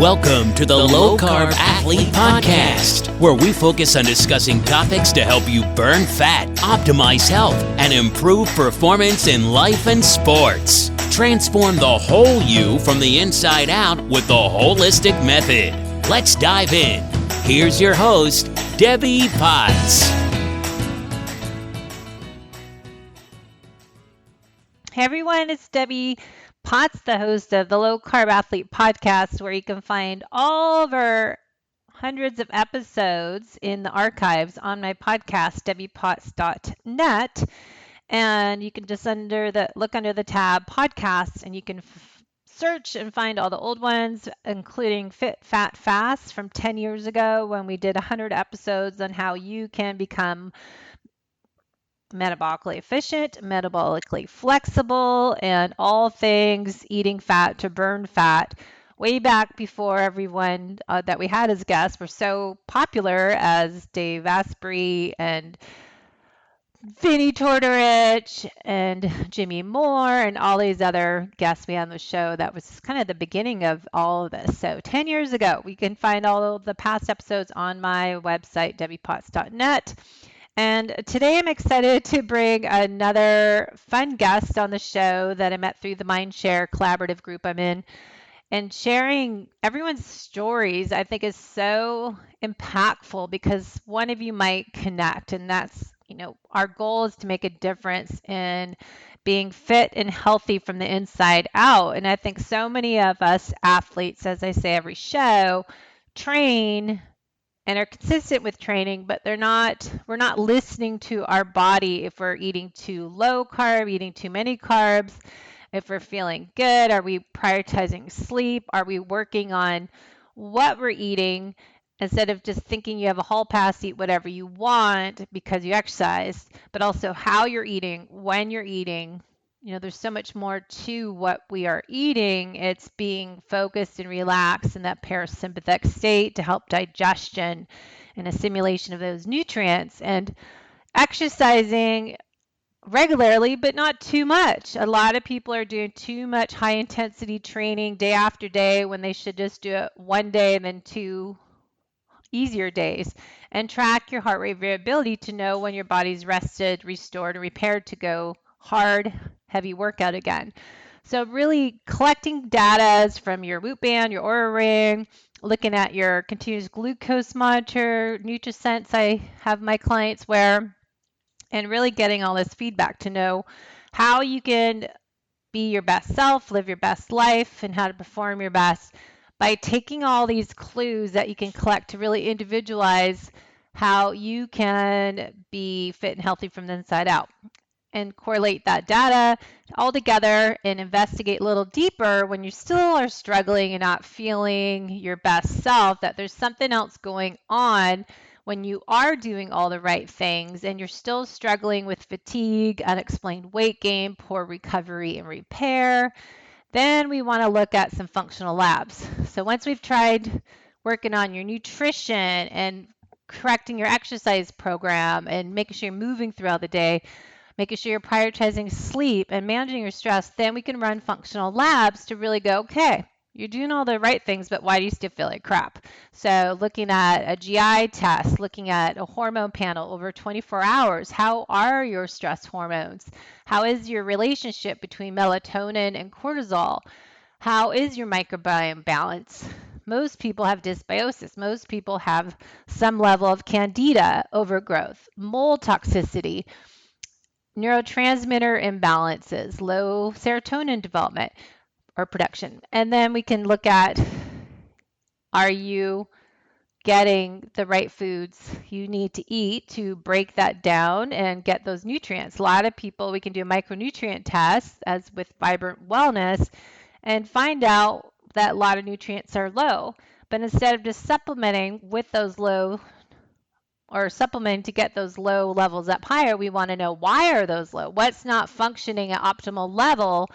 Welcome to the Low Carb Athlete Podcast, where we focus on discussing topics to help you burn fat, optimize health, and improve performance in life and sports. Transform the whole you from the inside out with the holistic method. Let's dive in. Here's your host, Debbie Potts. Hey everyone, it's Debbie Potts, the host of the Low Carb Athlete Podcast, where you can find all of our hundreds of episodes in the archives on my podcast, debbiepotts.net. And you can just look under the tab podcasts, and you can search and find all the old ones, including Fit, Fat, Fast from 10 years ago when we did 100 episodes on how you can become metabolically efficient, metabolically flexible, and all things eating fat to burn fat way back before everyone that we had as guests were so popular as Dave Asprey and Vinnie Tortorich and Jimmy Moore and all these other guests we had on the show. That was kind of the beginning of all of this. So 10 years ago, we can find all of the past episodes on my website, debbiepotts.net. And today I'm excited to bring another fun guest on the show that I met through the Mindshare collaborative group I'm in. And sharing everyone's stories, I think, is so impactful because one of you might connect. And that's, our goal is to make a difference in being fit and healthy from the inside out. And I think so many of us athletes, as I say every show, train and are consistent with training, but we're not listening to our body if we're eating too low carb, eating too many carbs, if we're feeling good, are we prioritizing sleep, are we working on what we're eating instead of just thinking you have a hall pass, eat whatever you want because you exercised, but also how you're eating, when you're eating. There's so much more to what we are eating. It's being focused and relaxed in that parasympathetic state to help digestion and assimilation of those nutrients, and exercising regularly, but not too much. A lot of people are doing too much high intensity training day after day when they should just do it one day and then 2 easier days, and track your heart rate variability to know when your body's rested, restored, and repaired to go hard, heavy workout again. So really collecting data from your Whoop band, your Oura ring, looking at your continuous glucose monitor, NutriSense I have my clients wear, and really getting all this feedback to know how you can be your best self, live your best life, and how to perform your best by taking all these clues that you can collect to really individualize how you can be fit and healthy from the inside out, and correlate that data all together and investigate a little deeper when you still are struggling and not feeling your best self, that there's something else going on when you are doing all the right things and you're still struggling with fatigue, unexplained weight gain, poor recovery and repair. Then we want to look at some functional labs. So once we've tried working on your nutrition and correcting your exercise program and making sure you're moving throughout the day, making sure you're prioritizing sleep and managing your stress, then we can run functional labs to really go, okay, you're doing all the right things, but why do you still feel like crap? So looking at a GI test, looking at a hormone panel over 24 hours, how are your stress hormones? How is your relationship between melatonin and cortisol? How is your microbiome balance? Most people have dysbiosis. Most people have some level of candida overgrowth, mold toxicity, neurotransmitter imbalances, low serotonin development or production. And then we can look at, are you getting the right foods you need to eat to break that down and get those nutrients? A lot of people, we can do a micronutrient test, as with Vibrant Wellness, and find out that a lot of nutrients are low. But instead of just supplementing with those low, or supplementing to get those low levels up higher, we want to know, why are those low? What's not functioning at optimal level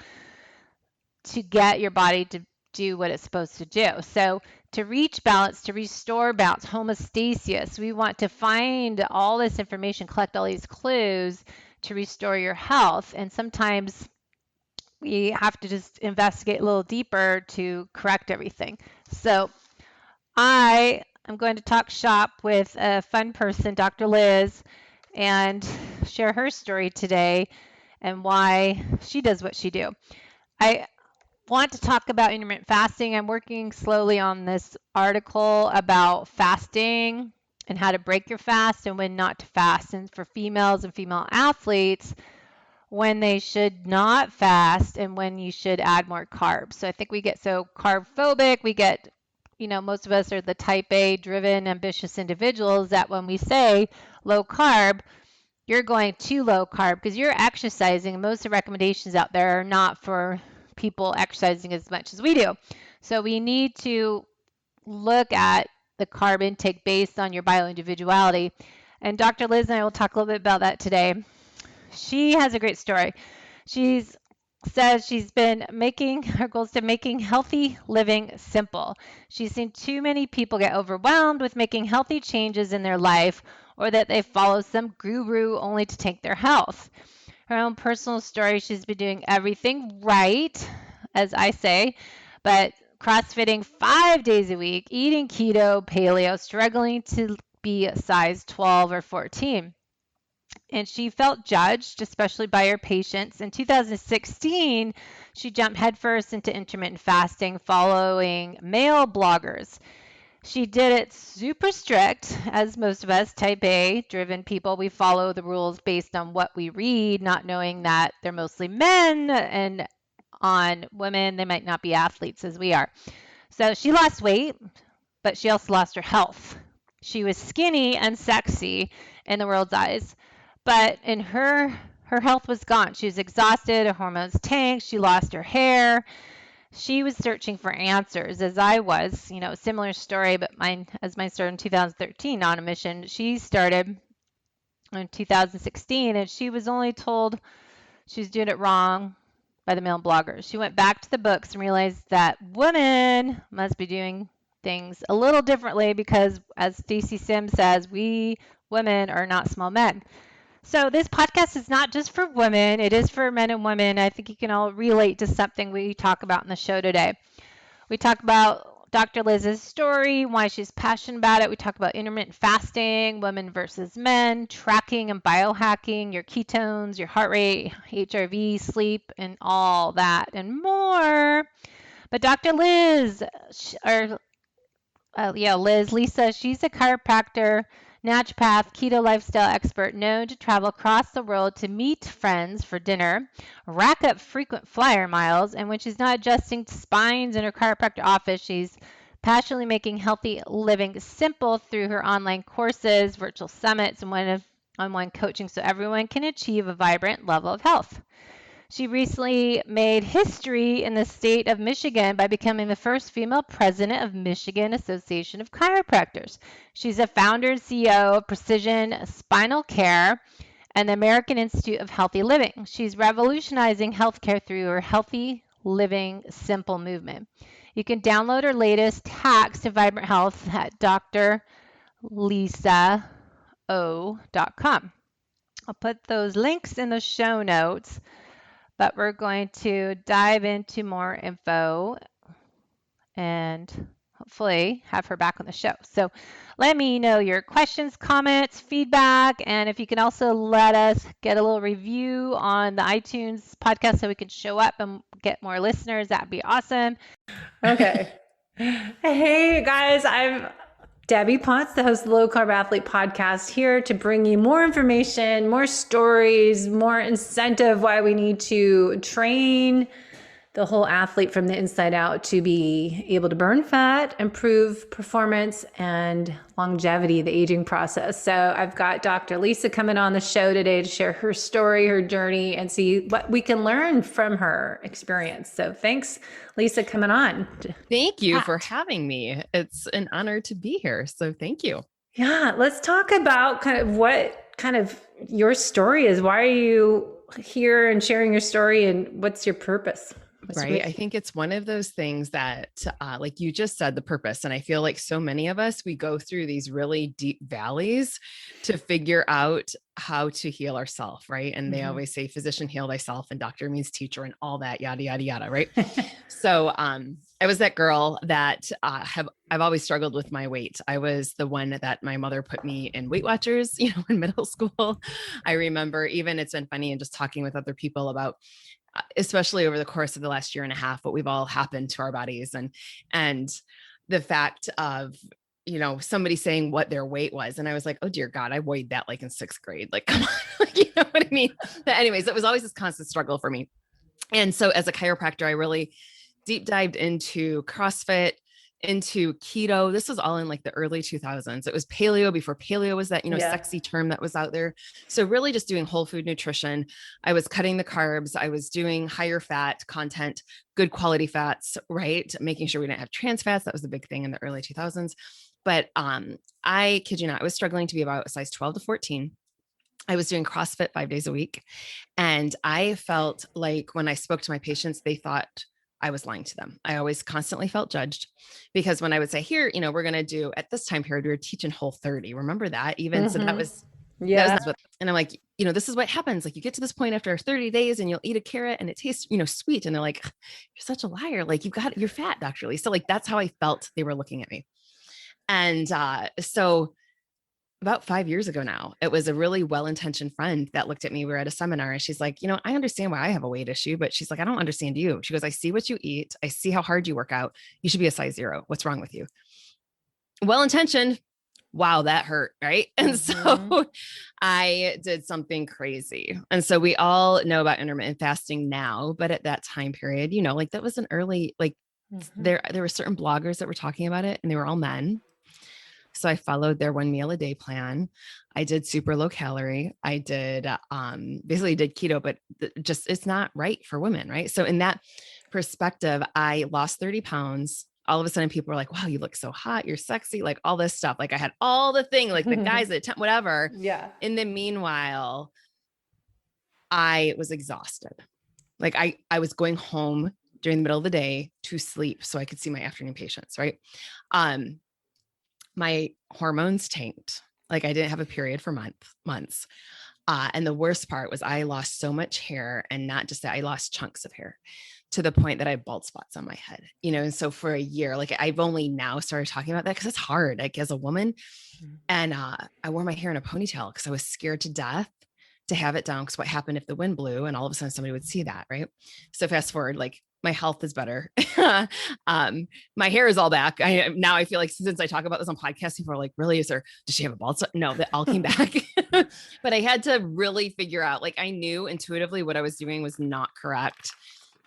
to get your body to do what it's supposed to do? So to reach balance, to restore balance, homeostasis, we want to find all this information, collect all these clues to restore your health. And sometimes we have to just investigate a little deeper to correct everything. So I am going to talk shop with a fun person, Dr. Liz, and share her story today and why she does what she do. I want to talk about intermittent fasting. I'm working slowly on this article about fasting and how to break your fast and when not to fast. And for females and female athletes, when they should not fast and when you should add more carbs. So I think we get so carb phobic, we get, most of us are the type A driven, ambitious individuals that when we say low carb, you're going too low carb because you're exercising. Most of the recommendations out there are not for people exercising as much as we do. So we need to look at the carb intake based on your bioindividuality. And Dr. Liz and I will talk a little bit about that today. She has a great story. She's says she's been making her goals to making healthy living simple. She's seen too many people get overwhelmed with making healthy changes in their life or that they follow some guru only to tank their health. Her own personal story, she's been doing everything right, as I say, but CrossFitting 5 days a week, eating keto, paleo, struggling to be a size 12 or 14. And she felt judged, especially by her patients. In 2016, she jumped headfirst into intermittent fasting following male bloggers. She did it super strict, as most of us type A driven people. We follow the rules based on what we read, not knowing that they're mostly men, and on women, they might not be athletes as we are. So she lost weight, but she also lost her health. She was skinny and sexy in the world's eyes, but in her health was gone. She was exhausted, her hormones tanked, she lost her hair. She was searching for answers, as I was, similar story, but mine started in 2013 on a mission. She started in 2016, and she was only told she was doing it wrong by the male bloggers. She went back to the books and realized that women must be doing things a little differently because, as Stacy Sims says, we women are not small men. So this podcast is not just for women. It is for men and women. I think you can all relate to something we talk about in the show today. We talk about Dr. Liz's story, why she's passionate about it. We talk about intermittent fasting, women versus men, tracking and biohacking, your ketones, your heart rate, HRV, sleep, and all that and more. But Dr. Liz, Lisa, she's a chiropractor, naturopath, keto lifestyle expert known to travel across the world to meet friends for dinner, rack up frequent flyer miles, and when she's not adjusting spines in her chiropractor office, she's passionately making healthy living simple through her online courses, virtual summits, and one-on-one coaching so everyone can achieve a vibrant level of health. She recently made history in the state of Michigan by becoming the first female president of Michigan Association of Chiropractors. She's a founder and CEO of Precision Spinal Care and the American Institute of Healthy Living. She's revolutionizing healthcare through her Healthy Living Simple movement. You can download her latest hacks to vibrant health at drlisao.com. I'll put those links in the show notes. But we're going to dive into more info and hopefully have her back on the show. So let me know your questions, comments, feedback, and if you can also let us get a little review on the iTunes podcast so we can show up and get more listeners, that'd be awesome. Okay. Hey guys, I'm Debbie Potts, the host of the Low Carb Athlete Podcast, here to bring you more information, more stories, more incentive why we need to train the whole athlete from the inside out to be able to burn fat, improve performance, and longevity, the aging process. So I've got Dr. Lisa coming on the show today to share her story, her journey, and see what we can learn from her experience. So thanks, Lisa, coming on. Thank you for having me. It's an honor to be here. So thank you. Yeah, let's talk about what your story is. Why are you here and sharing your story, and what's your purpose? Right. I think it's one of those things that, like you just said, the purpose. And I feel like so many of us, we go through these really deep valleys to figure out how to heal ourselves. Right. And they always say, physician, heal thyself, and doctor means teacher, and all that, yada, yada, yada. Right. So, I was that girl that, I've always struggled with my weight. I was the one that my mother put me in Weight Watchers, in middle school. I remember even, it's been funny, and just talking with other people about, especially over the course of the last year and a half, what we've all happened to our bodies, and the fact of, somebody saying what their weight was. And I was like, oh dear God, I weighed that like in 6th grade. Like, come on, like, you know what I mean? But anyways, it was always this constant struggle for me. And so as a chiropractor, I really deep dived into CrossFit, into keto. This was all in like the early 2000s. It was paleo before paleo was that, sexy term that was out there. So really just doing whole food nutrition. I was cutting the carbs. I was doing higher fat content, good quality fats, right? Making sure we didn't have trans fats. That was the big thing in the early 2000s. But I kid you not, I was struggling to be about a size 12 to 14. I was doing CrossFit 5 days a week. And I felt like when I spoke to my patients, they thought I was lying to them. I always constantly felt judged, because when I would say, here, we're going to do, at this time period, we were teaching Whole30. Remember that even? So that was, and I'm like, this is what happens. Like, you get to this point after 30 days and you'll eat a carrot and it tastes, sweet. And they're like, you're such a liar. Like, you're fat, Dr. Lee. So like, that's how I felt they were looking at me. And so about 5 years ago now, it was a really well-intentioned friend that looked at me. We were at a seminar, and she's like, I understand why I have a weight issue, but she's like, I don't understand you. She goes, I see what you eat. I see how hard you work out. You should be a size 0. What's wrong with you? Well-intentioned. Wow, that hurt. Right. And so I did something crazy. And so we all know about intermittent fasting now, but at that time period, like that was an early, like there were certain bloggers that were talking about it, and they were all men. So I followed their 1 meal a day plan. I did super low calorie. I did, basically did keto, but it's not right for women. Right. So in that perspective, I lost 30 pounds. All of a sudden people were like, wow, you look so hot. You're sexy. Like all this stuff. Like I had all the thing, like the guys, whatever. Yeah. In the meanwhile, I was exhausted. Like I was going home during the middle of the day to sleep so I could see my afternoon patients. Right. My hormones tanked. Like I didn't have a period for months. And the worst part was I lost so much hair, and not just that, I lost chunks of hair to the point that I had bald spots on my head, and so for a year, like I've only now started talking about that because it's hard, like as a woman. And I wore my hair in a ponytail because I was scared to death to have it down. Because what happened if the wind blew and all of a sudden somebody would see that, right? So fast forward, like my health is better. My hair is all back. Now I feel like since I talk about this on podcasts, people are like, really, does she have a bald spot? No, that all came back. But I had to really figure out, like, I knew intuitively what I was doing was not correct.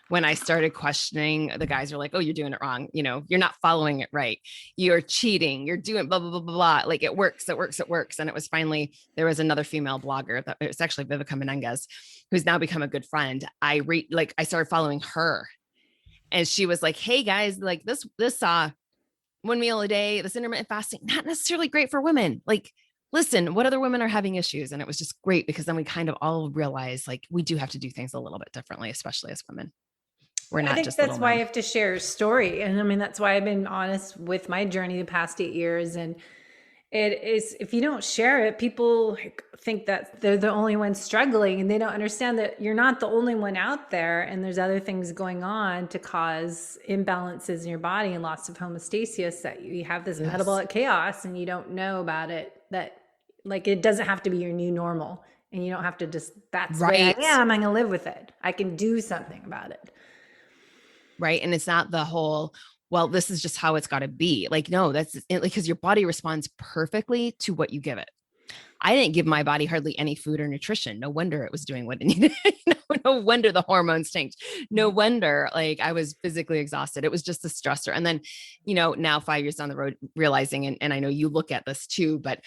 When I started questioning, the guys were like, oh, you're doing it wrong. You're not following it right. You're cheating. You're doing blah, blah, blah, blah, blah. Like it works. And it was finally, there was another female blogger that it was actually Vivica Menendez, who's now become a good friend. I started following her, and she was like, hey guys, like this 1 meal a day, this intermittent fasting, not necessarily great for women. Like, listen, what other women are having issues? And it was just great because then we kind of all realized like we do have to do things a little bit differently, especially as women. We're not just that's why I have to share a story. And I mean, that's why I've been honest with my journey the past 8 years. And it is, if you don't share it, people think that they're the only ones struggling, and they don't understand that you're not the only one out there. And there's other things going on to cause imbalances in your body and loss of homeostasis, that you have this metabolic chaos and you don't know about it, that like, it doesn't have to be your new normal, and you don't have to just, that's right. The way I am, I'm going to live with it. I can do something about it. Right. And it's not the whole, well, this is just how it's got to be. Like, no, that's because your body responds perfectly to what you give it. I didn't give my body hardly any food or nutrition. No wonder it was doing what it needed. No wonder the hormones tanked. No wonder, like, I was physically exhausted. It was just a stressor. And then, now 5 years down the road, realizing, and I know you look at this too, but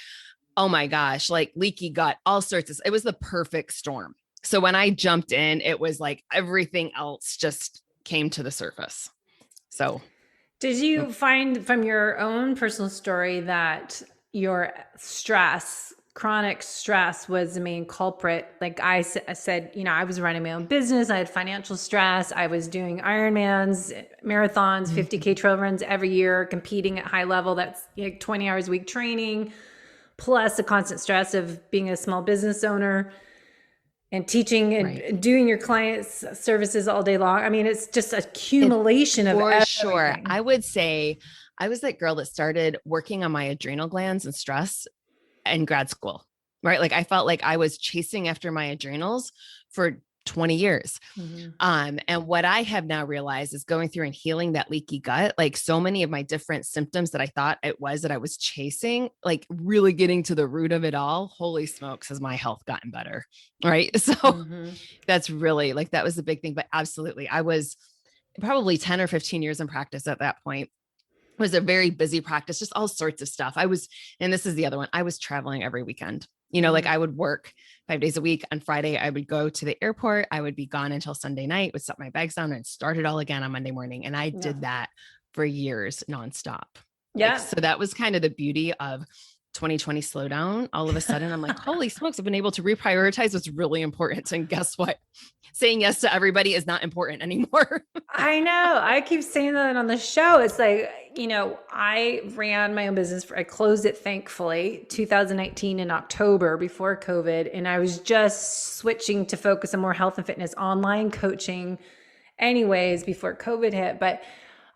oh my gosh, like leaky gut, all sorts of, it was the perfect storm. So when I jumped in, it was like everything else just came to the surface. So did you find from your own personal story that your stress chronic stress was the main culprit. Like I said, I was running my own business. I had financial stress. I was doing Ironmans, marathons, 50K trail runs every year, competing at high level. That's 20 hours a week training, plus the constant stress of being a small business owner and teaching and doing your clients' services all day long. I mean, it's just accumulation of everything. Sure. I would say I was that girl that started working on my adrenal glands and stress in grad school, right? Like I felt like I was chasing after my adrenals for 20 years. And what I have now realized is going through and healing that leaky gut, like so many of my different symptoms that I thought it was that I was chasing, like really getting to the root of it all. Holy smokes, has my health gotten better. Right. So that's really like, that was the big thing, but absolutely. I was probably 10 or 15 years in practice at that point. It was a very busy practice, just all sorts of stuff. And this is the other one, I was traveling every weekend. Like I would work 5 days a week. On Friday, I would go to the airport. I would be gone until Sunday night, would set my bags down and start it all again on Monday morning. And I did that for years nonstop. Yeah. So that was kind of the beauty of 2020 slowdown. All of a sudden I'm like, holy smokes, I've been able to reprioritize what's really important. And guess what? Saying yes to everybody is not important anymore. I know. I keep saying that on the show. It's like, I ran my own business. I closed it, thankfully, 2019 in October before COVID. And I was just switching to focus on more health and fitness online coaching anyways before COVID hit. But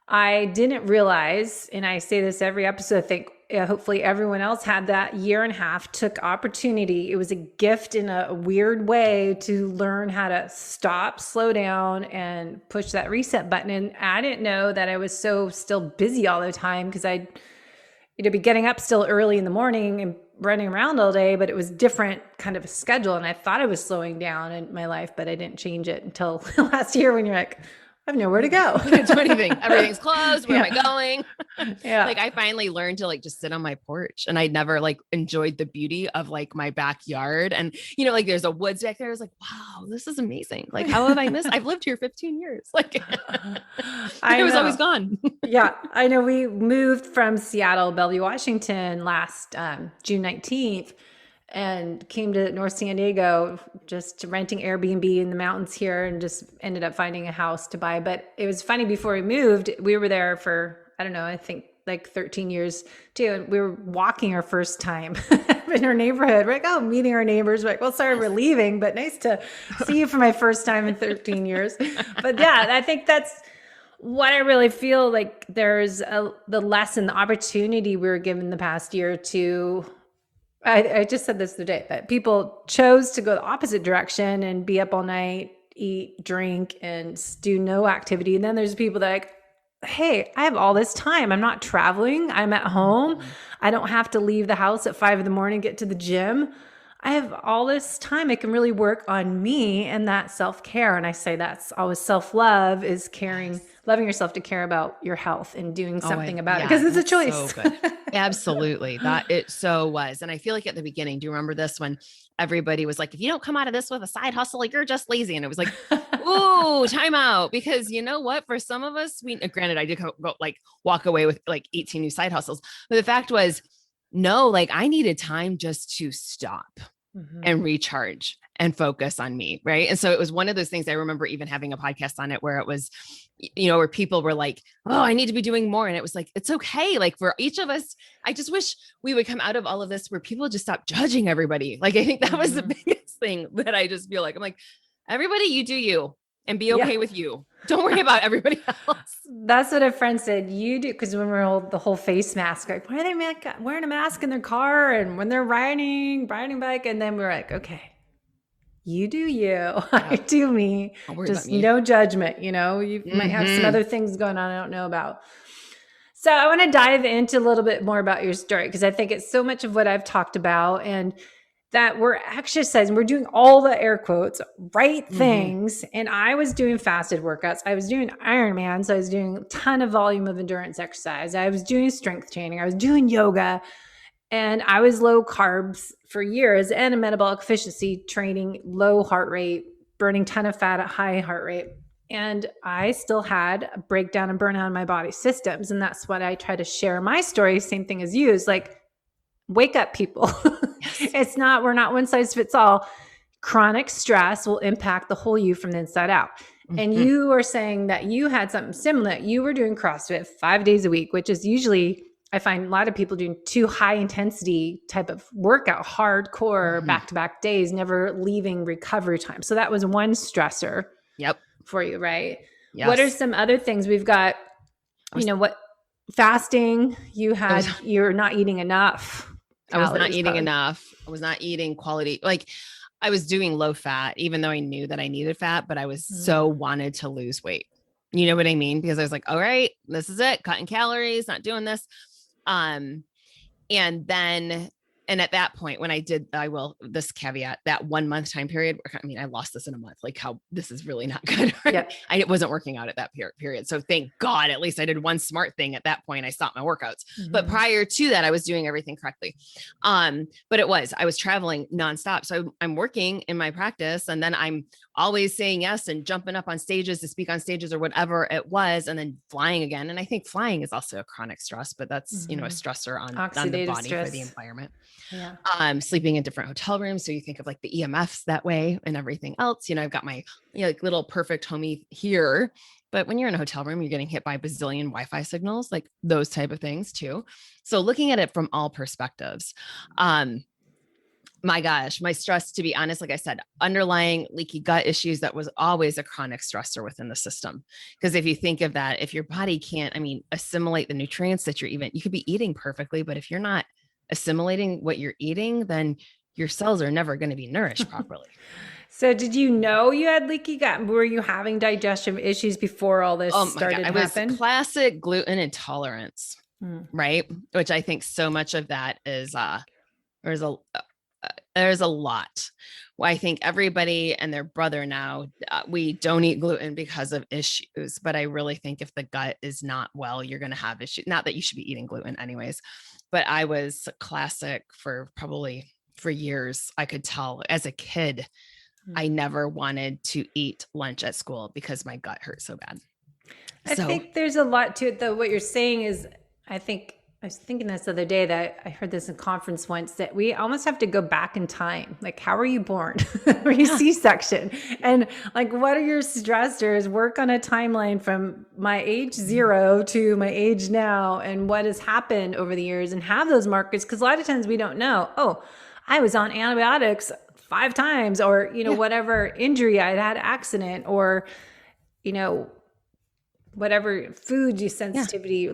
I didn't realize, and I say this every episode, I think hopefully everyone else had that year and a half, took opportunity. It was a gift in a weird way to learn how to stop, slow down, and push that reset button. And I didn't know that I was so still busy all the time because I'd be getting up still early in the morning and running around all day, but it was different kind of a schedule. And I thought I was slowing down in my life, but I didn't change it until last year when you're like, I have nowhere to go. I can't do anything. Everything's closed. Where am I going? Yeah. Like I finally learned to like just sit on my porch, and I never like enjoyed the beauty of like my backyard. And like there's a woods back there. I was like, wow, this is amazing. Like how have I missed? I've lived here 15 years. Like it was always gone. Yeah. I know we moved from Seattle, Bellevue, Washington last June 19th. And came to North San Diego, just renting Airbnb in the mountains here, and just ended up finding a house to buy. But it was funny, before we moved, we were there for, I don't know, I think like 13 years too. And we were walking our first time in our neighborhood. We're like, meeting our neighbors. We're like, well, sorry, we're leaving, but nice to see you for my first time in 13 years. But yeah, I think that's what I really feel like there's the lesson, the opportunity we were given the past year to, I just said this the other day, that people chose to go the opposite direction and be up all night, eat, drink, and do no activity. And then there's people that are like, hey, I have all this time. I'm not traveling. I'm at home. I don't have to leave the house at 5 a.m, get to the gym. I have all this time. I can really work on me and that self-care. And I say that's always self-love, is caring, loving yourself to care about your health and doing something about it, because it's a choice. So good. Absolutely. That it so was. And I feel like at the beginning, do you remember this, when everybody was like, if you don't come out of this with a side hustle, like you're just lazy. And it was like, ooh, time out. Because you know what, for some of us, granted, I did go like walk away with like 18 new side hustles. But the fact was, no, like I needed time just to stop and recharge and focus on me. Right. And so it was one of those things. I remember even having a podcast on it where it was, where people were like, oh, I need to be doing more. And it was like, it's okay. Like for each of us, I just wish we would come out of all of this where people just stop judging everybody. Like, I think that was the biggest thing that I just feel like, I'm like, everybody, you do you, and be okay with you. Don't worry about everybody else. That's what a friend said. You do, because when we're all the whole face mask, like, why are they wearing a mask in their car and when they're riding bike? And then we're like, okay, you do you, I do me. Just no judgment. You might have some other things going on I don't know about. So I want to dive into a little bit more about your story, because I think it's so much of what I've talked about, and that we're exercising, we're doing all the air quotes, right things. And I was doing fasted workouts. I was doing Ironman. So I was doing a ton of volume of endurance exercise. I was doing strength training. I was doing yoga, and I was low carbs for years, and a metabolic efficiency training, low heart rate, burning ton of fat at high heart rate. And I still had a breakdown and burnout in my body systems. And that's what I try to share my story. Same thing as you, is like, wake up, people. It's not, we're not one size fits all. Chronic stress will impact the whole you from the inside out. And you are saying that you had something similar. You were doing CrossFit 5 days a week, which is usually, I find a lot of people doing too high intensity type of workout, hardcore back-to-back days, never leaving recovery time. So that was one stressor for you, right? Yes. What are some other things we've got? Fasting, you're not eating enough. I was not eating enough. I was not eating quality. Like I was doing low fat, even though I knew that I needed fat, but I was so wanted to lose weight. You know what I mean? Because I was like, all right, this is it. Cutting calories, not doing this. And at that point when I did, this caveat, that 1 month time period, I mean, I lost this in a month, like how this is really not good. Right? It wasn't working out at that period. So thank God, at least I did one smart thing at that point. I stopped my workouts, but prior to that, I was doing everything correctly. But I was traveling nonstop. So I'm working in my practice and then I'm always saying yes and jumping up on stages to speak on stages or whatever it was. And then flying again. And I think flying is also a chronic stress, but that's, a stressor on the body stress for the environment. Yeah. Sleeping in different hotel rooms. So you think of like the EMFs that way and everything else, I've got my like little perfect homey here, but when you're in a hotel room, you're getting hit by a bazillion Wi-Fi signals, like those type of things too. So looking at it from all perspectives, my gosh, my stress, to be honest, like I said, underlying leaky gut issues, that was always a chronic stressor within the system. Because if you think of that, if your body can't, assimilate the nutrients that you're you could be eating perfectly, but if you're not assimilating what you're eating, then your cells are never going to be nourished properly. So did you know you had leaky gut? Were you having digestion issues before all this started to happen? I was classic gluten intolerance, right? Which I think so much of that is, there's a lot. Well, I think everybody and their brother now, we don't eat gluten because of issues, but I really think if the gut is not well, you're going to have issues. Not that you should be eating gluten anyways, but I was classic for years. I could tell as a kid, I never wanted to eat lunch at school because my gut hurt so bad. I think there's a lot to it though. What you're saying is, I was thinking this the other day that I heard this in a conference once, that we almost have to go back in time. Like, how were you born? Were you C-section? And like, what are your stressors? Work on a timeline from my age 0 to my age now and what has happened over the years and have those markers. Because a lot of times we don't know, I was on antibiotics 5 times or, whatever injury I had accident or, whatever food sensitivity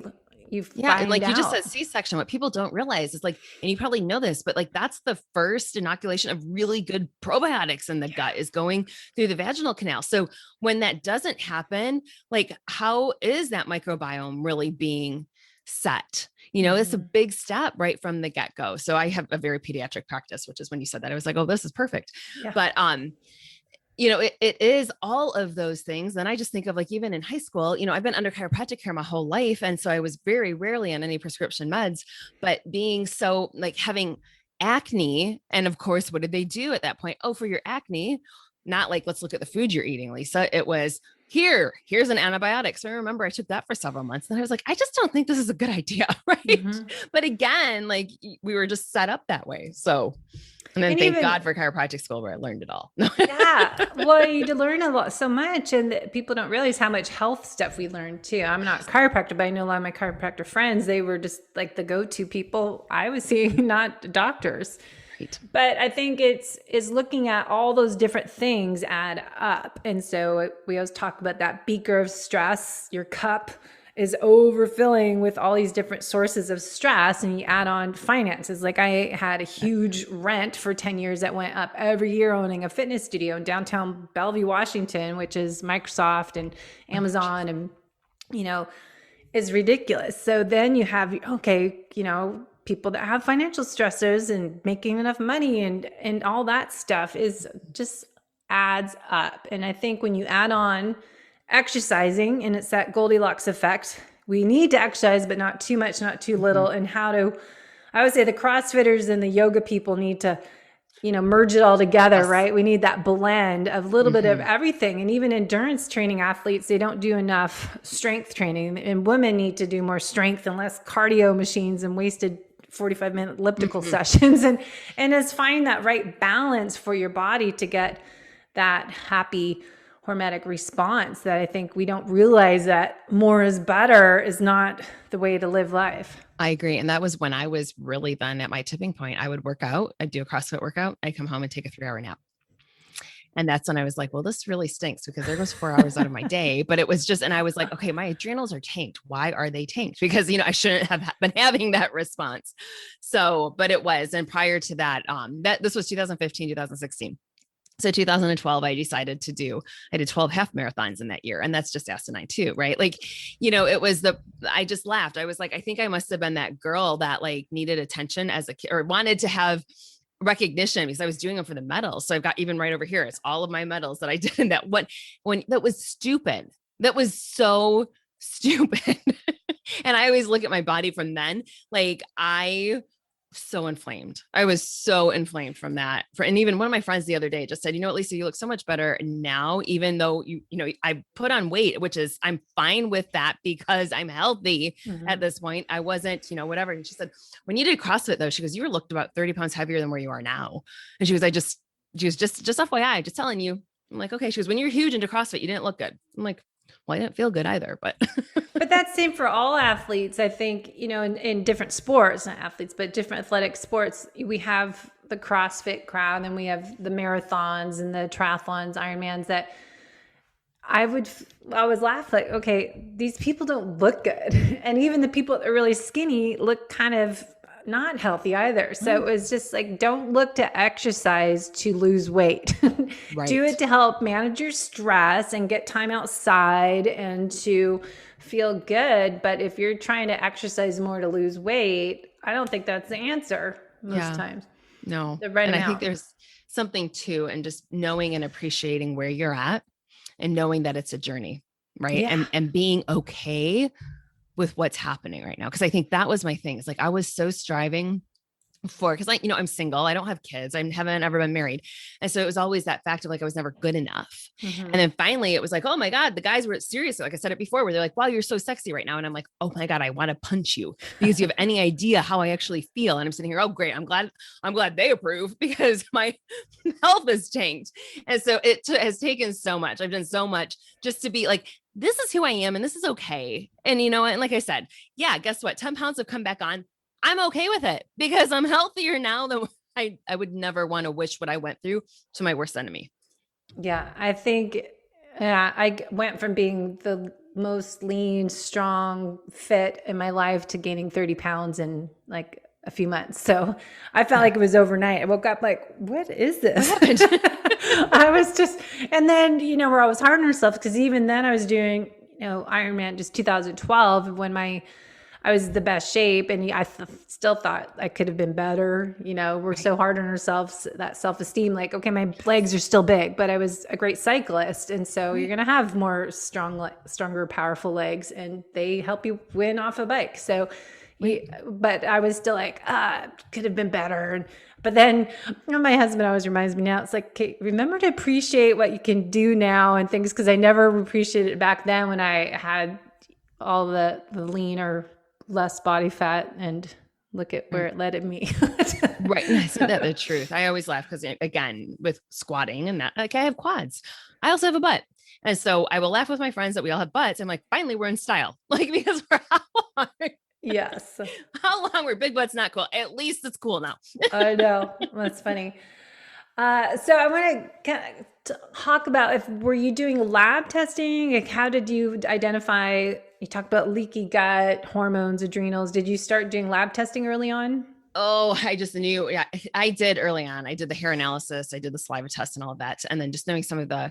you find like out. You just said C-section. What people don't realize is like, and you probably know this, but like that's the first inoculation of really good probiotics in the gut is going through the vaginal canal. So when that doesn't happen, like how is that microbiome really being set? It's a big step right from the get-go. So I have a very pediatric practice, which is when you said that, I was like, oh, this is perfect. Yeah. But, it is all of those things. Then I just think of like, even in high school, I've been under chiropractic care my whole life. And so I was very rarely on any prescription meds, but being so like having acne. And of course, what did they do at that point? Oh, for your acne, not like, let's look at the food you're eating, Lisa. It was here's an antibiotic. So I remember I took that for several months and I was like, I just don't think this is a good idea. Right. But again, like we were just set up that way. So and then thank God for chiropractic school where I learned it all. Yeah. Well, you learn a lot, so much. And people don't realize how much health stuff we learn too. I'm not a chiropractor, but I know a lot of my chiropractor friends, they were just like the go-to people I was seeing, not doctors. Right. But I think it's looking at all those different things add up. And so we always talk about that beaker of stress, your cup is overfilling with all these different sources of stress, and you add on finances. Like I had a huge rent for 10 years that went up every year, owning a fitness studio in downtown Bellevue, Washington, which is Microsoft and Amazon and, is ridiculous. So then you have, people that have financial stressors and making enough money and all that stuff is just adds up. And I think when you add on exercising, and it's that Goldilocks effect, we need to exercise, but not too much, not too little. And I would say the CrossFitters and the yoga people need to, merge it all together, yes. Right? We need that blend of a little bit of everything. And even endurance training athletes, they don't do enough strength training, and women need to do more strength and less cardio machines and wasted 45-minute elliptical sessions, and it's finding that right balance for your body to get that happy hormetic response that I think we don't realize that more is better is not the way to live life. I agree. And that was when I was really then at my tipping point. I would work out, I'd do a CrossFit workout, I'd come home and take a 3-hour nap. And that's when I was like, well, this really stinks because there goes 4 hours out of my day. But it was just, and I was like, okay, my adrenals are tanked. Why are they tanked? Because, I shouldn't have been having that response. So, but it was. And prior to that, this was 2015, 2016. So 2012, I decided I did 12 half marathons in that year. And that's just asinine too, right? Like, it was I just laughed. I was like, I think I must've been that girl that like needed attention as a kid or wanted to have recognition because I was doing them for the medals. So I've got even right over here, it's all of my medals that I did in that one, when that was stupid. That was so stupid. And I always look at my body from then, like I was so inflamed from that. And even one of my friends the other day just said, Lisa, you look so much better now, even though I put on weight, which is, I'm fine with that because I'm healthy at this point. I wasn't, whatever. And she said, when you did CrossFit though, she goes, you looked about 30 pounds heavier than where you are now. And she was just FYI, just telling you. I'm like, okay. She goes, when you're huge into CrossFit, you didn't look good. I'm like, well, I didn't feel good either, but. But that's same for all athletes. I think, in different sports, not athletes, but different athletic sports, we have the CrossFit crowd and we have the marathons and the triathlons, Ironmans that I always laugh like, okay, these people don't look good. And even the people that are really skinny look kind of not healthy either. So it was just like, don't look to exercise to lose weight. Right. Do it to help manage your stress and get time outside and to feel good. But if you're trying to exercise more to lose weight, I don't think that's the answer most times. No. And I think there's something too, and just knowing and appreciating where you're at and knowing that it's a journey, right? Yeah. And being okay with what's happening right now. Cause I think that was my thing. It's like, I was so striving for, cause I'm single, I don't have kids. I haven't ever been married. And so it was always that fact of like, I was never good enough. And then finally it was like, oh my God, the guys were serious. Like I said it before, where they're like, wow, you're so sexy right now. And I'm like, oh my God, I want to punch you because you have any idea how I actually feel. And I'm sitting here, oh great. I'm glad they approve because my health has tanked. And so it has taken so much. I've done so much just to be like, this is who I am and this is okay. And and like I said, yeah, guess what? 10 pounds have come back on. I'm okay with it because I'm healthier now than I would never want to wish what I went through to my worst enemy. Yeah. I think I went from being the most lean, strong, fit in my life to gaining 30 pounds in like a few months. So I felt like it was overnight. I woke up like, what is this? What happened? I was just, and then, we're always hard on ourselves because even then I was doing, Ironman just 2012 when I was the best shape and I still thought I could have been better. We're so hard on ourselves, that self-esteem, like, okay, my legs are still big, but I was a great cyclist. And so you're going to have more stronger, powerful legs and they help you win off a bike. So but I was still like, could have been better. But then my husband always reminds me now, it's like, okay, remember to appreciate what you can do now and things. Cause I never appreciated it back then when I had all the lean or less body fat and look at where it led me. Right. I said that the truth. I always laugh because again, with squatting and that, like I have quads. I also have a butt. And so I will laugh with my friends that we all have butts. I'm like, finally, we're in style. Like, because for how long? Yes. How long were big butts not cool? At least it's cool now. I know. That's funny. So I want to kind of talk about were you doing lab testing? Like how did you identify, you talked about leaky gut, hormones, adrenals. Did you start doing lab testing early on? Oh, I just knew. Yeah, I did early on. I did the hair analysis. I did the saliva test and all of that. And then just knowing some of the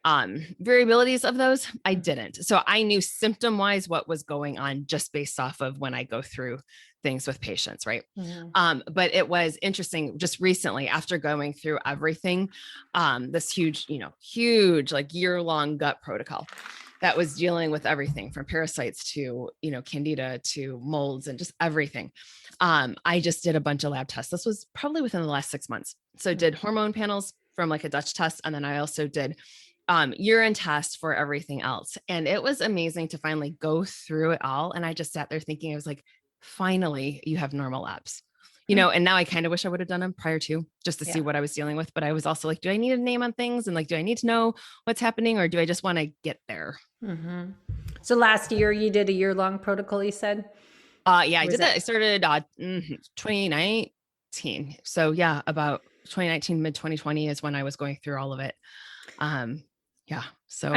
variabilities of those, I didn't. So I knew symptom wise what was going on just based off of when I go through things with patients. Right. Mm-hmm. But it was interesting just recently after going through everything, this huge like year-long gut protocol that was dealing with everything from parasites to, candida to molds and just everything. I just did a bunch of lab tests. This was probably within the last 6 months. So did hormone panels from like a Dutch test. And then I also did urine tests for everything else. And it was amazing to finally go through it all. And I just sat there thinking, I was like, finally, you have normal labs. you know, and now I kind of wish I would have done them prior to, just to see what I was dealing with. But I was also like, do I need a name on things? And like, do I need to know what's happening, or do I just want to get there? Mm-hmm. So last year you did a year-long protocol, you said? Yeah, I did that. I started 2019. So yeah, about 2019, mid 2020 is when I was going through all of it. Yeah. So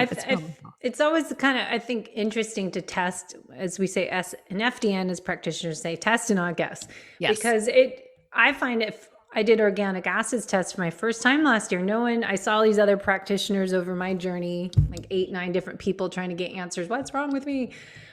it's always kind of, I think, interesting to test, as we say, and FDN as practitioners say, test and not guess. Yes. Because I find if I did organic acids test for my first time last year, I saw all these other practitioners over my journey, like 8-9 different people trying to get answers. What's wrong with me?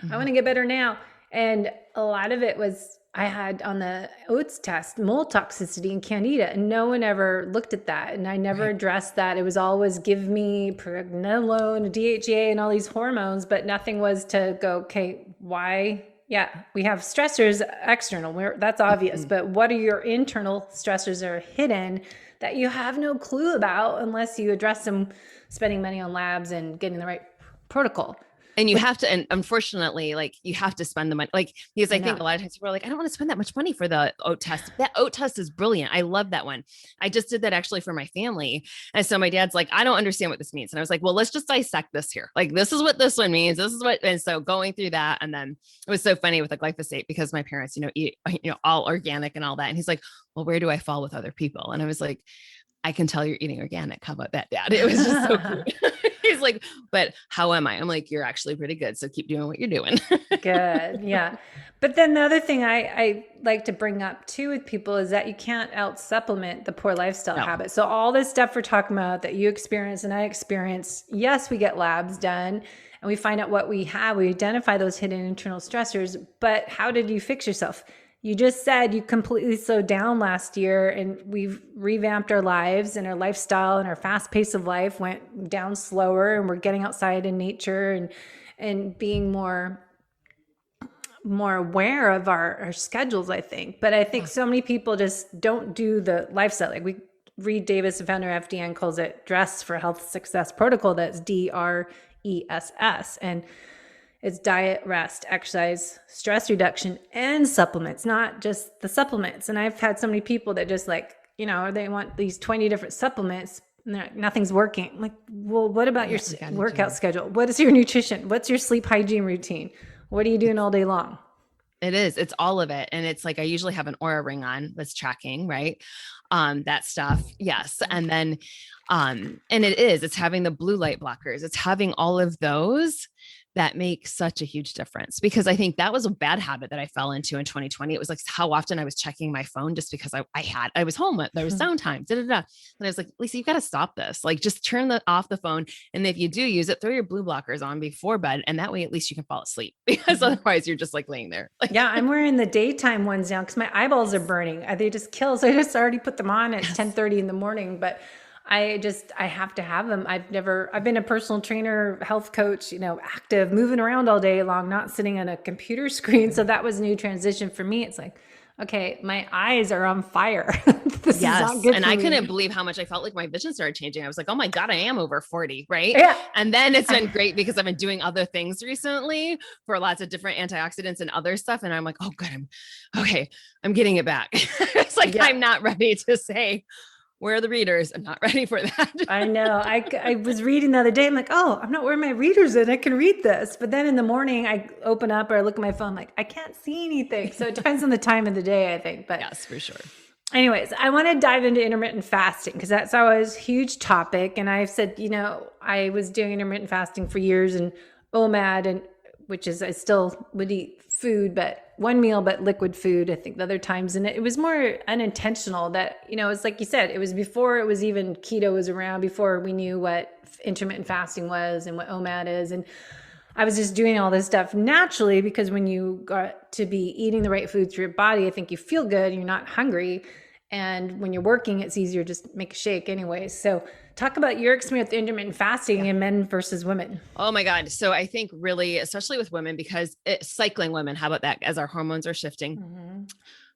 I want to get better now. And a lot of it was, I had on the oats test, mold toxicity and candida, and no one ever looked at that. And I never addressed that. It was always give me pregnenolone, DHEA, and all these hormones, but nothing was to go, okay, why? Yeah, we have stressors external. That's obvious, but what are your internal stressors that are hidden that you have no clue about unless you address them, spending money on labs and getting the right protocol? And you have to, and unfortunately, like you have to spend the money, like, because I think a lot of times people are like, I don't want to spend that much money for the oat test. That oat test is brilliant. I love that one. I just did that actually for my family. And so my dad's like, I don't understand what this means. And I was like, well, let's just dissect this here. Like, this is what this one means. This is what, and so going through that. And then it was so funny with the glyphosate because my parents, eat, all organic and all that. And he's like, well, where do I fall with other people? And I was like, I can tell you're eating organic. How about that, Dad? It was just so cute. He's like, but how am I? I'm like, you're actually pretty good. So keep doing what you're doing. Good. Yeah. But then the other thing I like to bring up too with people is that you can't out supplement the poor lifestyle habit. So all this stuff we're talking about that you experience and I experience, yes, we get labs done and we find out what we have. We identify those hidden internal stressors, but how did you fix yourself? You just said you completely slowed down last year and we've revamped our lives and our lifestyle and our fast pace of life went down slower and we're getting outside in nature and being more aware of our schedules, I think. But I think so many people just don't do the lifestyle. Like Reed Davis, the founder of FDN, calls it Dress for Health Success Protocol. That's DRESS. And it's diet, rest, exercise, stress reduction, and supplements, not just the supplements. And I've had so many people that just like, they want these 20 different supplements and nothing's working. I'm like, well, what about your workout schedule? What is your nutrition? What's your sleep hygiene routine? What are you doing all day long? It is. It's all of it. And it's like, I usually have an Aura ring on that's tracking, right? That stuff. Yes. And then, and it's having the blue light blockers. It's having all of those that make such a huge difference, because I think that was a bad habit that I fell into in 2020. It was like how often I was checking my phone just because I was home, there was downtime, And I was like, Lisa, you've got to stop this. Like, just turn off the phone. And if you do use it, throw your blue blockers on before bed. And that way, at least you can fall asleep, because otherwise you're just like laying there. Like, yeah. I'm wearing the daytime ones now because my eyeballs are burning. They just kill. So I just already put them on at 10:30 in the morning, but I have to have them. I've been a personal trainer, health coach, active, moving around all day long, not sitting on a computer screen. So that was a new transition for me. It's like, okay, my eyes are on fire. This is not good and for I me. couldn't believe how much I felt like my vision started changing. I was like, oh my God, I am over 40. Right. Yeah. And then it's been great because I've been doing other things recently for lots of different antioxidants and other stuff. And I'm like, oh, good. I'm getting it back. It's like, I'm not ready to say, where are the readers? I'm not ready for that. I know. I was reading the other day. I'm like, oh, I'm not wearing my readers in. I can read this. But then in the morning, I open up or I look at my phone, like, I can't see anything. So it depends on the time of the day, I think. But yes, for sure. Anyways, I want to dive into intermittent fasting because that's always a huge topic. And I've said, I was doing intermittent fasting for years and OMAD, and which is I still would eat food, but one meal, but liquid food, I think the other times. And it was more unintentional that, it's like you said, it was before it was even keto was around, before we knew what intermittent fasting was and what OMAD is. And I was just doing all this stuff naturally because when you got to be eating the right food through your body, I think you feel good, you're not hungry. And when you're working, it's easier to just make a shake anyways. So talk about your experience with intermittent fasting in men versus women. Oh my God. So I think really, especially with women, because cycling women, how about that? As our hormones are shifting,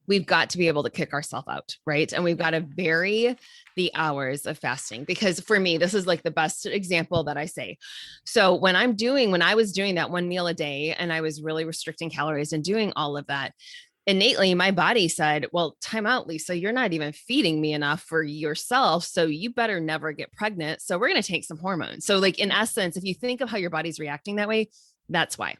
we've got to be able to kick ourselves out. Right. And we've got to vary the hours of fasting, because for me, this is like the best example that I say. So when I was doing that one meal a day and I was really restricting calories and doing all of that, innately my body said, well, time out, Lisa, you're not even feeding me enough for yourself. So you better never get pregnant. So we're going to take some hormones. So like in essence, if you think of how your body's reacting that way, that's why.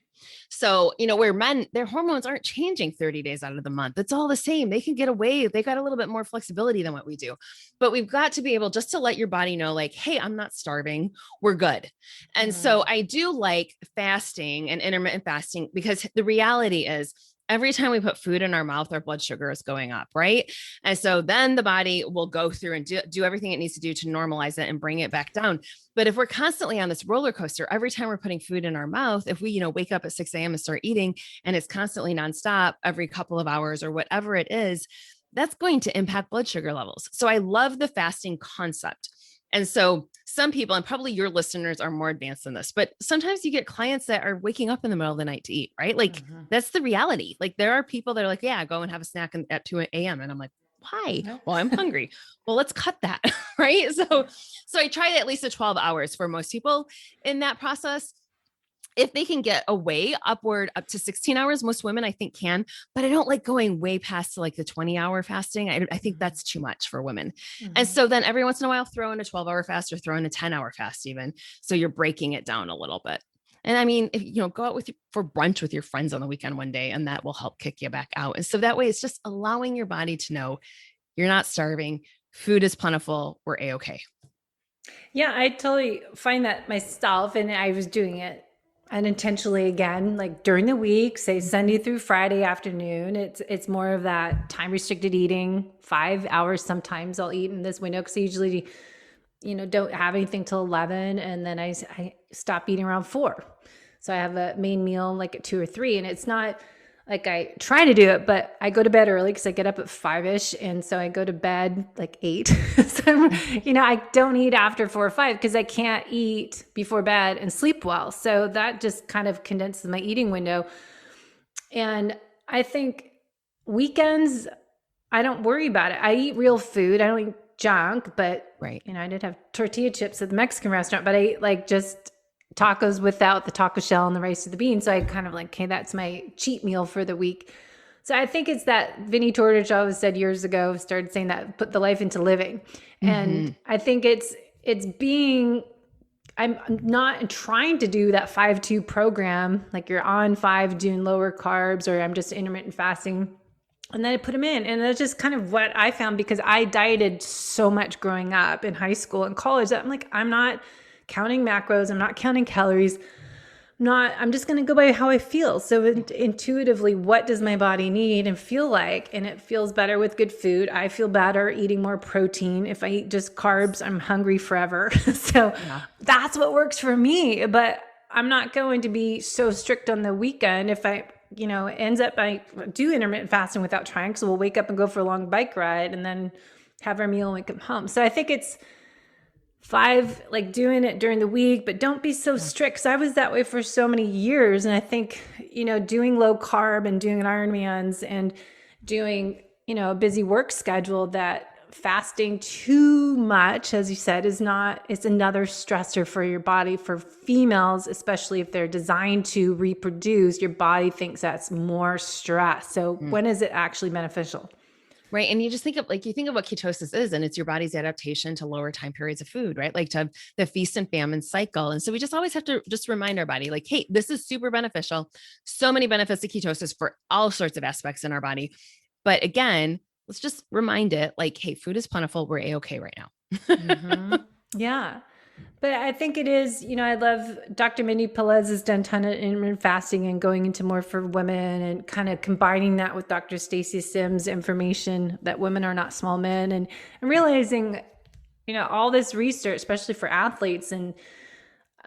So, where men, their hormones aren't changing 30 days out of the month. It's all the same. They can get away. They got a little bit more flexibility than what we do, but we've got to be able just to let your body know like, hey, I'm not starving. We're good. And so I do like fasting and intermittent fasting because the reality is every time we put food in our mouth, our blood sugar is going up, right? And so then the body will go through and do everything it needs to do to normalize it and bring it back down. But if we're constantly on this roller coaster, every time we're putting food in our mouth, if we, wake up at 6 a.m. and start eating and it's constantly nonstop every couple of hours or whatever it is, that's going to impact blood sugar levels. So I love the fasting concept. And so some people, and probably your listeners are more advanced than this, but sometimes you get clients that are waking up in the middle of the night to eat, right? Like that's the reality. Like there are people that are like, yeah, go and have a snack at 2 a.m. And I'm like, why? Well, I'm hungry. Well, let's cut that. Right. So I try at least 12 hours for most people in that process. If they can get away upward up to 16 hours, most women I think can, but I don't like going way past like the 20-hour fasting. I think that's too much for women. And so then every once in a while, throw in a 12-hour fast or throw in a 10-hour fast even. So you're breaking it down a little bit. And I mean, if go out for brunch with your friends on the weekend one day, and that will help kick you back out. And so that way it's just allowing your body to know you're not starving. Food is plentiful. We're A-okay. Yeah, I totally find that myself, and I was doing it unintentionally again, like during the week, say Sunday through Friday afternoon. It's more of that time restricted eating, 5 hours. Sometimes I'll eat in this window because I usually, don't have anything till 11. And then I stop eating around 4. So I have a main meal like at 2 or 3, and it's not like I try to do it, but I go to bed early because I get up at 5-ish. And so I go to bed like 8. So, I don't eat after 4 or 5 because I can't eat before bed and sleep well. So that just kind of condenses my eating window. And I think weekends, I don't worry about it. I eat real food. I don't eat junk, but right. I did have tortilla chips at the Mexican restaurant, but I ate like just tacos without the taco shell and the rice or the beans. So I kind of like, okay, that's my cheat meal for the week. So I think it's that Vinnie Tortorich always said years ago, started saying that, put the life into living. And I think it's being, I'm not trying to do that 5-2 program, like you're on 5 doing lower carbs, or I'm just intermittent fasting. And then I put them in. And that's just kind of what I found, because I dieted so much growing up in high school and college that I'm like, I'm not counting macros. I'm not counting calories. I'm just going to go by how I feel. So intuitively, what does my body need and feel like? And it feels better with good food. I feel better eating more protein. If I eat just carbs, I'm hungry forever. So that's what works for me. But I'm not going to be so strict on the weekend. If I, ends up, I do intermittent fasting without trying, because we'll wake up and go for a long bike ride and then have our meal and we come home. So I think it's 5, like doing it during the week, but don't be so strict. Cause I was that way for so many years. And I think, doing low carb and doing an Ironmans and doing, a busy work schedule, that fasting too much, as you said, it's another stressor for your body. For females, especially if they're designed to reproduce, your body thinks that's more stress. So when is it actually beneficial? Right. And you just think of what ketosis is, and it's your body's adaptation to lower time periods of food, right? Like to have the feast and famine cycle. And so we just always have to just remind our body, like, hey, this is super beneficial. So many benefits of ketosis for all sorts of aspects in our body. But again, let's just remind it like, hey, food is plentiful. We're A-okay right now. Yeah. But I think it is, I love Dr. Mindy Pelez has done a ton of intermittent fasting and going into more for women, and kind of combining that with Dr. Stacy Sims' information that women are not small men, and realizing, all this research, especially for athletes, and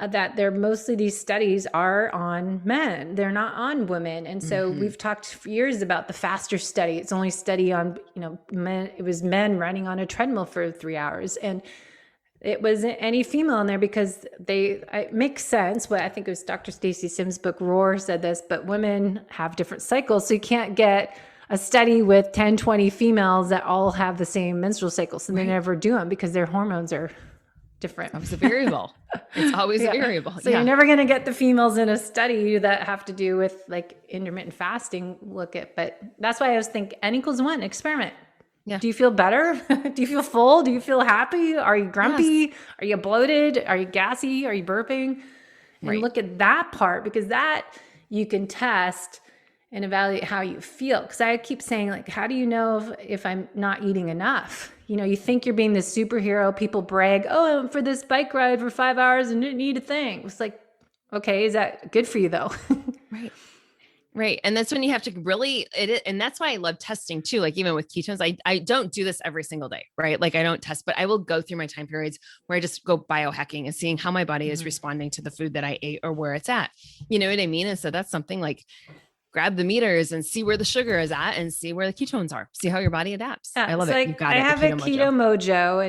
that mostly these studies are on men. They're not on women. And so we've talked for years about the faster study. It's only study on, men. It was men running on a treadmill for 3 hours. And it wasn't any female in there, because it makes sense. What I think it was Dr. Stacy Sims' book, Roar, said this, but women have different cycles. So you can't get a study with 10, 20 females that all have the same menstrual cycle. So they never do them because their hormones are different. It's a variable. It's always a variable. So you're never going to get the females in a study that have to do with like intermittent fasting but that's why I was thinking N=1 experiment. Yeah. Do you feel better? Do you feel full? Do you feel happy? Are you grumpy? Yes. Are you bloated? Are you gassy? Are you burping? And look at that part, because that you can test and evaluate how you feel. Because I keep saying, like, how do you know if I'm not eating enough? You know, you think you're being this superhero. People brag, oh, I went for this bike ride for 5 hours and didn't eat a thing. It's like, okay, is that good for you though? Right. Right. And that's when you have to really, and that's why I love testing too. Like even with ketones, I don't do this every single day, right? Like I don't test, but I will go through my time periods where I just go biohacking and seeing how my body is responding to the food that I ate or where it's at. You know what I mean? And so that's something like grab the meters and see where the sugar is at and see where the ketones are. See how your body adapts. Yeah, I love it. You've got I have a Keto Mojo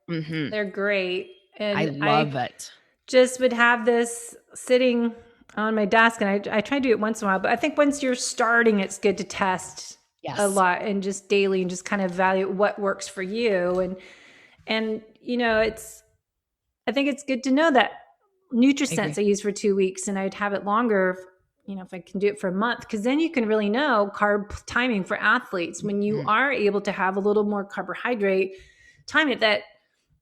and they're great. And I love it. Just would have this sitting on my desk, and I try to do it once in a while, but I think once you're starting, it's good to test a lot and just daily and just kind of evaluate what works for you. And, you know, I think it's good to know that NutriSense I use for 2 weeks, and I'd have it longer, you know, if I can do it for a month, because then you can really know carb timing for athletes. When you are able to have a little more carbohydrate, time it that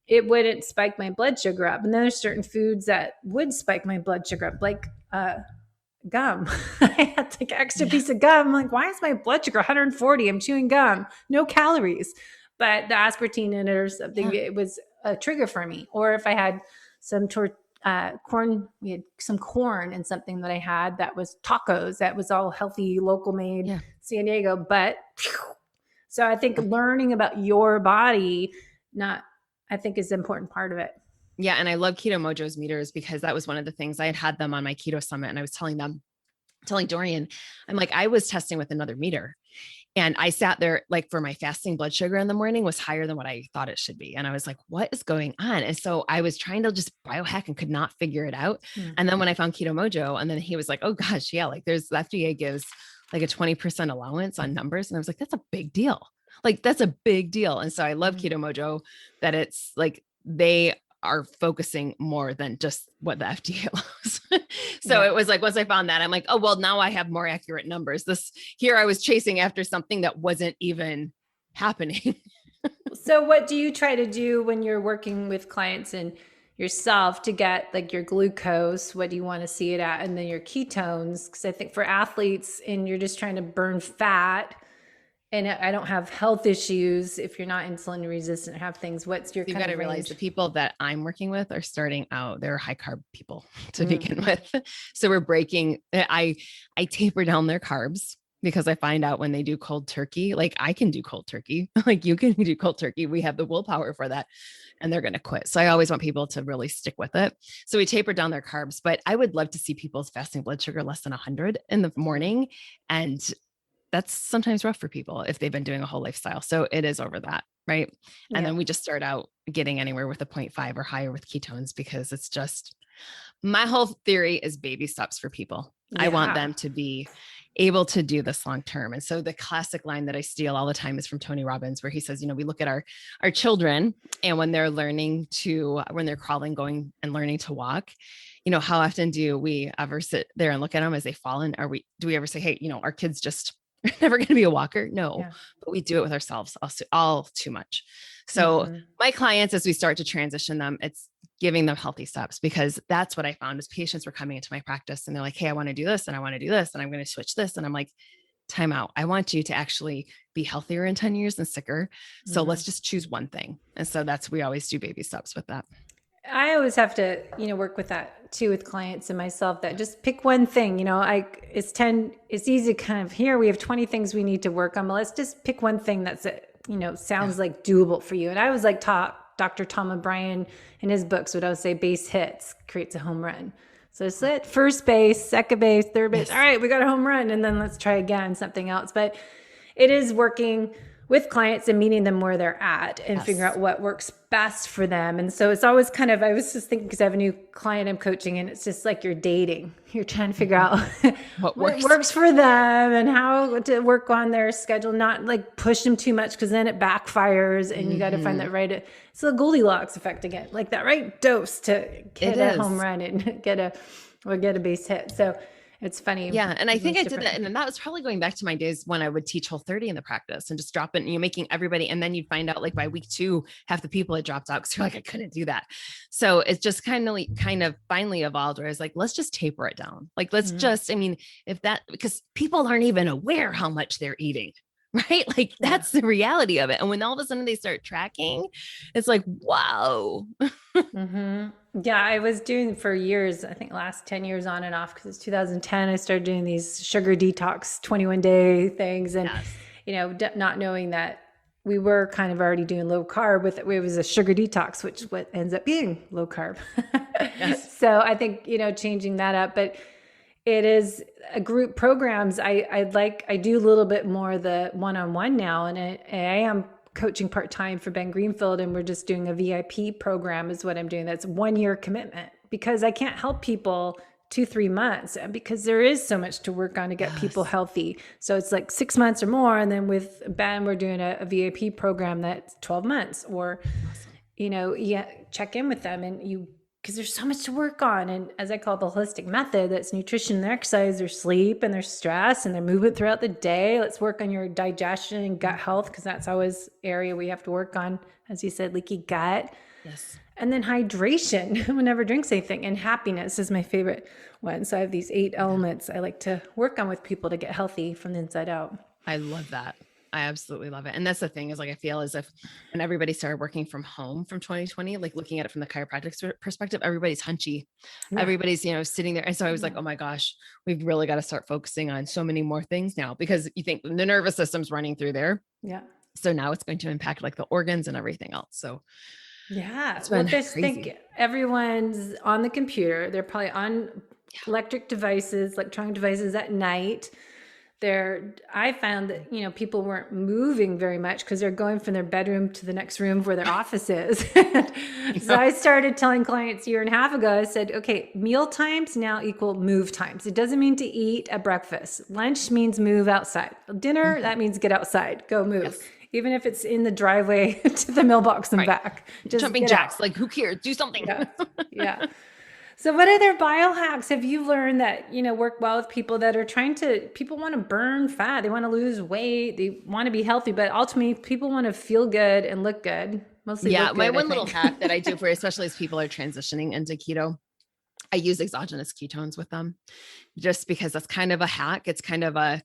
it wouldn't spike my blood sugar up. And then there's certain foods that would spike my blood sugar up, like gum. I had like an extra piece of gum. I'm like, why is my blood sugar 140? I'm chewing gum, no calories, but the aspartame in it or something, it was a trigger for me. Or if I had some corn, we had some corn and something that I had that was tacos, that was all healthy, local made, San Diego. But so I think learning about your body, I think is an important part of it. Yeah. And I love Keto Mojo's meters, because that was one of the things I had them on my keto summit. And I was telling Dorian, I'm like, I was testing with another meter, and I sat there like for my fasting blood sugar in the morning was higher than what I thought it should be. And I was like, what is going on? And so I was trying to just biohack and could not figure it out. And then when I found Keto Mojo, and then he was like, oh gosh, yeah, like the FDA gives like a 20% allowance on numbers. And I was like, that's a big deal. Like that's a big deal. And so I love Keto Mojo, that it's like, they are focusing more than just what the FDA allows. So it was like, once I found that, I'm like, oh, well, now I have more accurate numbers. Here I was chasing after something that wasn't even happening. So what do you try to do when you're working with clients and yourself to get like your glucose? What do you want to see it at? And then your ketones? Because I think for athletes, and you're just trying to burn fat, and I don't have health issues, if you're not insulin resistant, have things, what's your, you got to realize the people that I'm working with are starting out, they're high carb people to begin with. So we're breaking, I taper down their carbs, because I find out when they do cold turkey, like I can do cold turkey, like you can do cold turkey. We have the willpower for that, and they're going to quit. So I always want people to really stick with it. So we taper down their carbs, but I would love to see people's fasting blood sugar less than 100 in the morning. And that's sometimes rough for people if they've been doing a whole lifestyle. So it is over that. Right. And then we just start out getting anywhere with a 0.5 or higher with ketones, because it's just, my whole theory is baby steps for people. I want them to be able to do this long-term. And so the classic line that I steal all the time is from Tony Robbins, where he says, you know, we look at our children, and when they're when they're crawling, going and learning to walk, you know, how often do we ever sit there and look at them as they fall? And do we ever say, hey, you know, our kids just never going to be a walker? No, but we do it with ourselves all too much. So my clients, as we start to transition them, it's giving them healthy steps, because that's what I found is patients were coming into my practice and they're like, hey, I want to do this, and I want to do this, and I'm going to switch this. And I'm like, time out. I want you to actually be healthier in 10 years than sicker. So let's just choose one thing. And so we always do baby steps with that. I always have to, you know, work with that too, with clients and myself, that just pick one thing, you know, it's easy to kind of, here we have 20 things we need to work on, but let's just pick one thing that's, you know, sounds like doable for you. And I was like Dr. Tom O'Brien in his books would always say base hits creates a home run. So it's at first base, second base, third base. All right, we got a home run. And then let's try again, something else. But it is working with clients and meeting them where they're at and figure out what works best for them. And so it's always kind of, I was just thinking, because I have a new client I'm coaching, and it's just like you're dating. You're trying to figure out what works for them and how to work on their schedule, not like push them too much, because then it backfires, and you got to find that right. It's the Goldilocks effect again, like that right dose to get a home run and get a base hit. So it's funny. Yeah. And I think I did that. And that was probably going back to my days when I would teach Whole30 in the practice and just drop it, and you're making everybody. And then you'd find out like by week 2, half the people had dropped out because you're like, I couldn't do that. So it's just kind of finally evolved where I was like, let's just taper it down. Like, let's just, I mean, because people aren't even aware how much they're eating. Right? Like that's the reality of it. And when all of a sudden they start tracking, it's like, wow. Yeah. I was doing for years, I think last 10 years on and off, because it's 2010, I started doing these sugar detox 21-day things. And, not knowing that we were kind of already doing low carb it was a sugar detox, which what ends up being low carb. So I think, changing that up, but it is a group programs. I do a little bit more the one-on-one now, and I am coaching part-time for Ben Greenfield, and we're just doing a VIP program is what I'm doing. That's 1 year commitment, because I can't help people 2-3 months, because there is so much to work on to get people healthy. So it's like 6 months or more. And then with Ben, we're doing a VIP program that's 12 months or, check in with them, and because there's so much to work on. And as I call it, the holistic method, that's nutrition and exercise, their sleep and their stress and their movement throughout the day. Let's work on your digestion and gut health, because that's always area we have to work on. As you said, leaky gut. Yes. And then hydration, who never drinks anything. And happiness is my favorite one. So I have these 8 elements I like to work on with people to get healthy from the inside out. I love that. I absolutely love it. And that's the thing is like, I feel as if when everybody started working from home from 2020, like looking at it from the chiropractic perspective, everybody's hunchy. Yeah. Everybody's, sitting there. And so I was like, oh my gosh, we've really got to start focusing on so many more things now, because you think the nervous system's running through there. Yeah. So now it's going to impact like the organs and everything else. So yeah. Well, just think everyone's on the computer. They're probably on electronic devices at night. I found that, people weren't moving very much because they're going from their bedroom to the next room where their office is. So I started telling clients a year and a half ago, I said, okay, meal times now equal move times. It doesn't mean to eat at breakfast. Lunch means move outside. Dinner, that means get outside, go move. Yes. Even if it's in the driveway to the mailbox and back. Just jumping jacks, like who cares? Do something. Yeah. So what other biohacks have you learned that, work well with people that are people want to burn fat. They want to lose weight. They want to be healthy, but ultimately people want to feel good and look good. Mostly look good, my one little hack that I do for, especially as people are transitioning into keto, I use exogenous ketones with them just because that's kind of a hack. It's kind of a,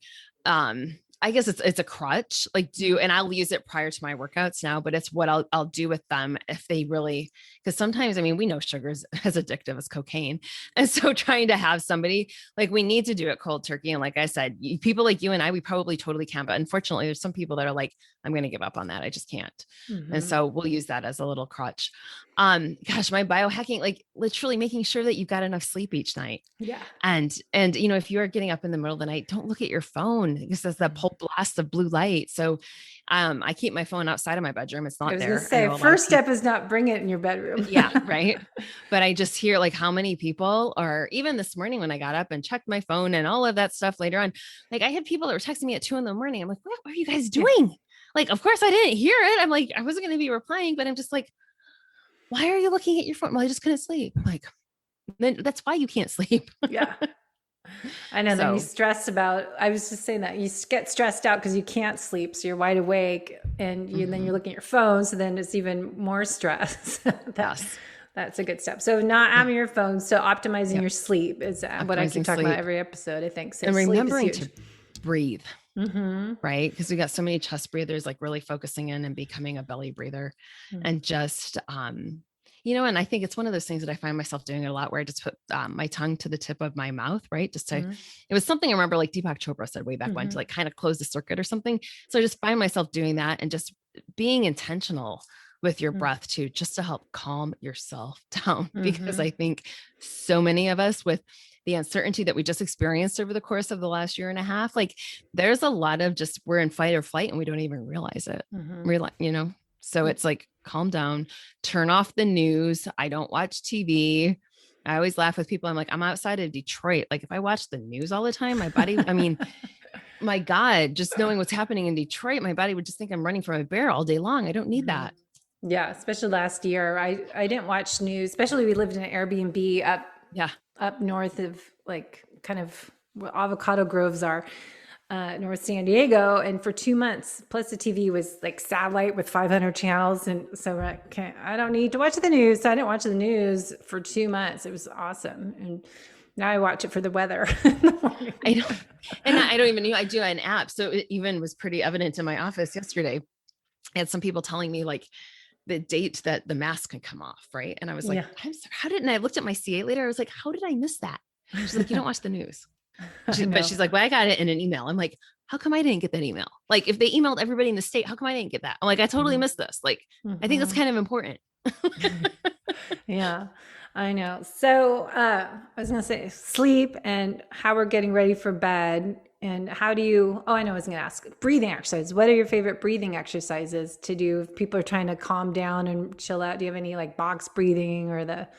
I guess it's a crutch, and I'll use it prior to my workouts now, but it's what I'll do with them if they really, because sometimes, we know sugar is as addictive as cocaine. And so trying to have somebody we need to do it cold turkey. And like I said, people like you and I, we probably totally can, but unfortunately there's some people that are like, I'm going to give up on that. I just can't. Mm-hmm. And so we'll use that as a little crutch. Gosh, my biohacking, literally making sure that you've got enough sleep each night. Yeah. And if you are getting up in the middle of the night, don't look at your phone because that's that whole blast of blue light. So, I keep my phone outside of my bedroom. It's not there. Say, first step is not bring it in your bedroom. Yeah. Right. But I just hear how many people are, even this morning when I got up and checked my phone and all of that stuff later on, I had people that were texting me at 2 a.m. I'm like, what are you guys doing? Of course I didn't hear it. I'm like, I wasn't going to be replying, but I'm just like, why are you looking at your phone? Well, I just couldn't sleep. Then that's why you can't sleep. Yeah. I know. Then you stress I was just saying that you get stressed out because you can't sleep. So you're wide awake and then you're looking at your phone. So then it's even more stress. That's a good step. So not having your phone. So optimizing your sleep is what I keep talking about every episode, I think. So and remembering to breathe. Mm-hmm. Right. Because we got so many chest breathers, really focusing in and becoming a belly breather and just, and I think it's one of those things that I find myself doing a lot where I just put my tongue to the tip of my mouth, right? Just to, it was something I remember Deepak Chopra said way back when to kind of close the circuit or something. So I just find myself doing that and just being intentional with your breath too, just to help calm yourself down. Because I think so many of us with the uncertainty that we just experienced over the course of the last year and a half, like there's a lot of just, we're in fight or flight and we don't even realize it. So it's like, calm down, turn off the news. I don't watch TV. I always laugh with people. I'm like, I'm outside of Detroit. Like if I watch the news all the time, my body, I mean, my God, just knowing what's happening in Detroit, my body would just think I'm running from a bear all day long. I don't need that. Yeah. Especially last year. I didn't watch news, especially we lived in an Airbnb up north of like kind of where avocado groves are, North San Diego. And for 2 months, plus the TV was like satellite with 500 channels. And so I don't need to watch the news. So I didn't watch the news for 2 months. It was awesome. And now I watch it for the weather in the morning. I don't even know. I do an app. So it even was pretty evident in my office yesterday. I had some people telling me like the date that the mask can come off. Right. And I was like, I'm sorry, how didn't I looked at my CA later? I was like, how did I miss that? She's like, you don't watch the news. But she's like, well, I got it in an email. I'm like, how come I didn't get that email? Like if they emailed everybody in the state, how come I didn't get that? I'm like, I totally missed this. Like, I think that's kind of important. Yeah, I know. So I was going to say sleep and how we're getting ready for bed and how do you, I know I was going to ask breathing exercises. What are your favorite breathing exercises to do if people are trying to calm down and chill out? Do you have any like box breathing or the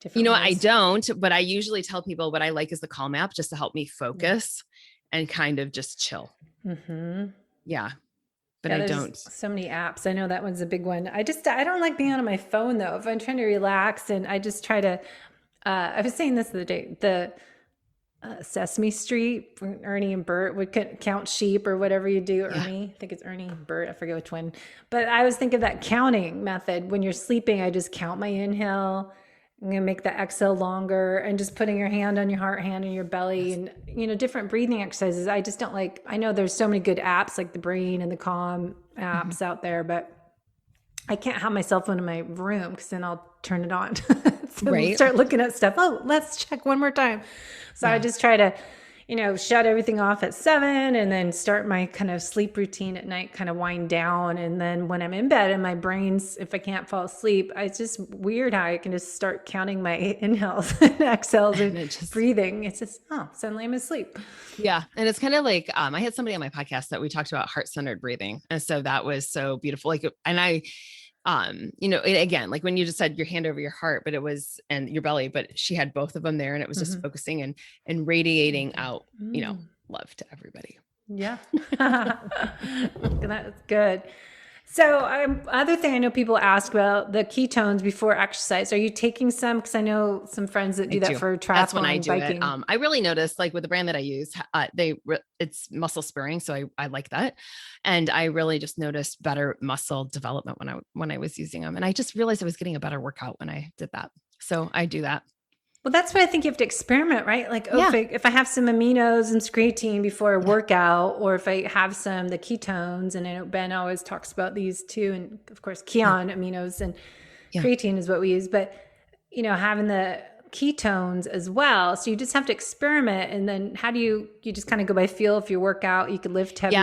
different ways? I don't, but I usually tell people what I like is the Calm app just to help me focus and kind of just chill. Yeah. But I don't. So many apps. I know that one's a big one. I don't like being on my phone though. If I'm trying to relax and I just try to, I was saying this the other day, the Sesame Street, Ernie and Bert would count sheep or whatever you do. Ernie, I think it's Ernie, Bert, I forget which one. But I was thinking that counting method. When you're sleeping, I just count my inhale. I'm going to make the exhale longer and just putting your hand on your heart, hand on your belly and, different breathing exercises. I just don't like, I know there's so many good apps like the Brain and the Calm apps out there, but I can't have my cell phone in my room because then I'll turn it on. Start looking at stuff. Oh, let's check one more time. So I just try to, shut everything off at 7 and then start my kind of sleep routine at night, kind of wind down. And then when I'm in bed and my brain's, if I can't fall asleep, it's just weird how I can just start counting my inhales and exhales and breathing. It's just, suddenly I'm asleep. Yeah. And it's kind of like, I had somebody on my podcast that we talked about heart-centered breathing. And so that was so beautiful. Like, and I, again, like when you just said your hand over your heart, but it was, and your belly, but she had both of them there and it was just focusing and radiating out, love to everybody. Yeah. That's good. So other thing I know people ask about the ketones before exercise. Are you taking some? Because I know some friends that do that for triathlon. That's when I do biking. it. I really noticed like with the brand that I use, it's muscle sparing. So I like that. And I really just noticed better muscle development when I was using them. And I just realized I was getting a better workout when I did that. So I do that. Well, that's why I think you have to experiment, right? Like, if I have some aminos and creatine before a workout, or if I have the ketones, and I know Ben always talks about these too. And of course, aminos and creatine is what we use, but having the ketones as well. So you just have to experiment. And then how do you just kind of go by feel? If you work out, you could lift heavier.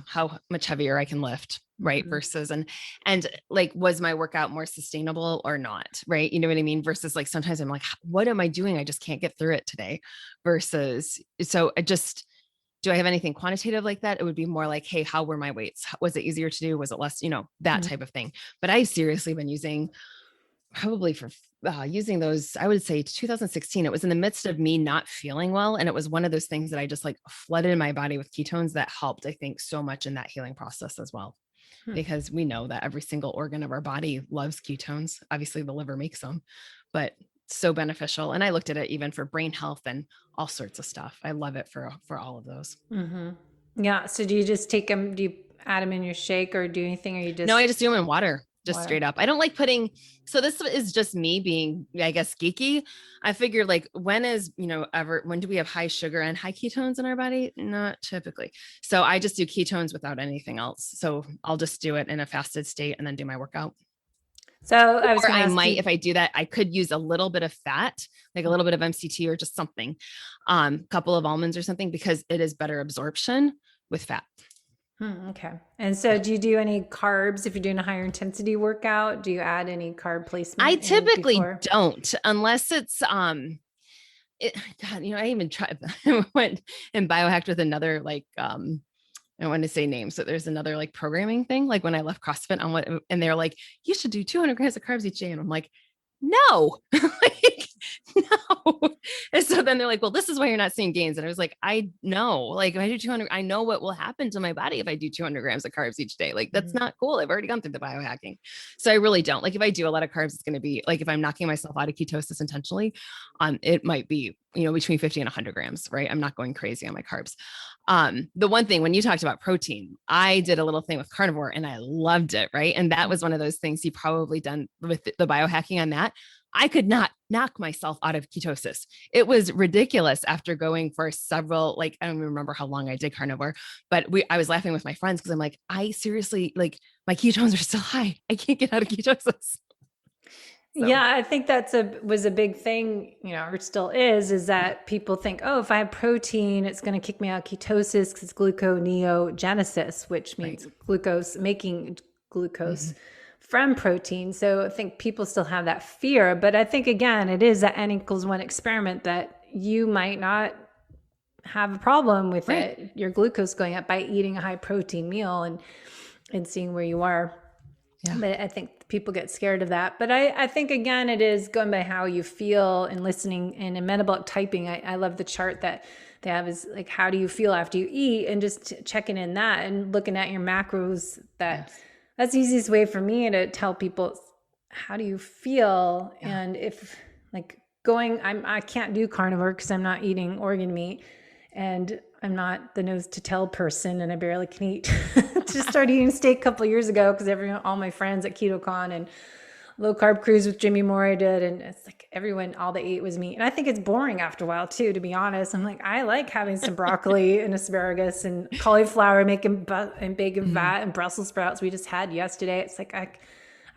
How much heavier I can lift. Right. Versus, and like, was my workout more sustainable or not? Right. You know what I mean? Versus like, sometimes I'm like, what am I doing? I just can't get through it today versus, so do I have anything quantitative like that? It would be more like, hey, how were my weights? Was it easier to do? Was it less, that type of thing. But I've seriously been using probably for using those, I would say 2016, it was in the midst of me not feeling well. And it was one of those things that I just like flooded my body with ketones that helped, I think, so much in that healing process as well. Because we know that every single organ of our body loves ketones. Obviously the liver makes them, but so beneficial. And I looked at it even for brain health and all sorts of stuff. I love it for all of those. Yeah. So do you just take them, do you add them in your shake or do anything? Or you just, no, I just do them in water. Just straight up. I don't like so this is just me being, I guess, geeky. I figure like when do we have high sugar and high ketones in our body? Not typically. So I just do ketones without anything else. So I'll just do it in a fasted state and then do my workout. So I might, if I do that, I could use a little bit of fat, like a little bit of MCT or just something, couple of almonds or something, because it is better absorption with fat. Okay. And so do you do any carbs if you're doing a higher intensity workout? Do you add any carb placement? I typically don't, unless it's, God, I even tried, went and biohacked with another, like, I don't want to say names, so there's another like programming thing. Like when I left CrossFit and they're like, you should do 200 grams of carbs each day. And I'm like, no, like, no. And so then they're like, well, this is why you're not seeing gains. And I was like, I know, like if I do 200, I know what will happen to my body if I do 200 grams of carbs each day. Like that's not cool. I've already gone through the biohacking. So I really don't like, if I do a lot of carbs, it's going to be like, if I'm knocking myself out of ketosis intentionally, it might be, between 50 and 100 grams, right? I'm not going crazy on my carbs. The one thing when you talked about protein, I did a little thing with carnivore and I loved it. Right. And that was one of those things you probably done with the biohacking on that. I could not knock myself out of ketosis. It was ridiculous after going for several, like, I don't remember how long I did carnivore, but I was laughing with my friends because I'm like, I seriously, like my ketones are still high. I can't get out of ketosis. So. Yeah, I think was a big thing, or still is that people think, oh, if I have protein, it's going to kick me out of ketosis because it's gluconeogenesis, which means making glucose from protein. So I think people still have that fear. But I think, again, it is that N=1 experiment that you might not have a problem with it, your glucose going up by eating a high protein meal and seeing where you are. Yeah. But I think people get scared of that. But I think, again, it is going by how you feel and listening. And in metabolic typing, I love the chart that they have is like, how do you feel after you eat? And just checking in that and looking at your macros. That's the easiest way for me to tell people, how do you feel? Yeah. And if like I can't do carnivore because I'm not eating organ meat. And I'm not the nose to tail person and I barely can eat. Just started eating steak a couple of years ago because all my friends at KetoCon and low carb cruise with Jimmy Moore I did. And it's like all they ate was meat. And I think it's boring after a while too, to be honest. I'm like, I like having some broccoli and asparagus and cauliflower, making and bacon fat and Brussels sprouts we just had yesterday. It's like,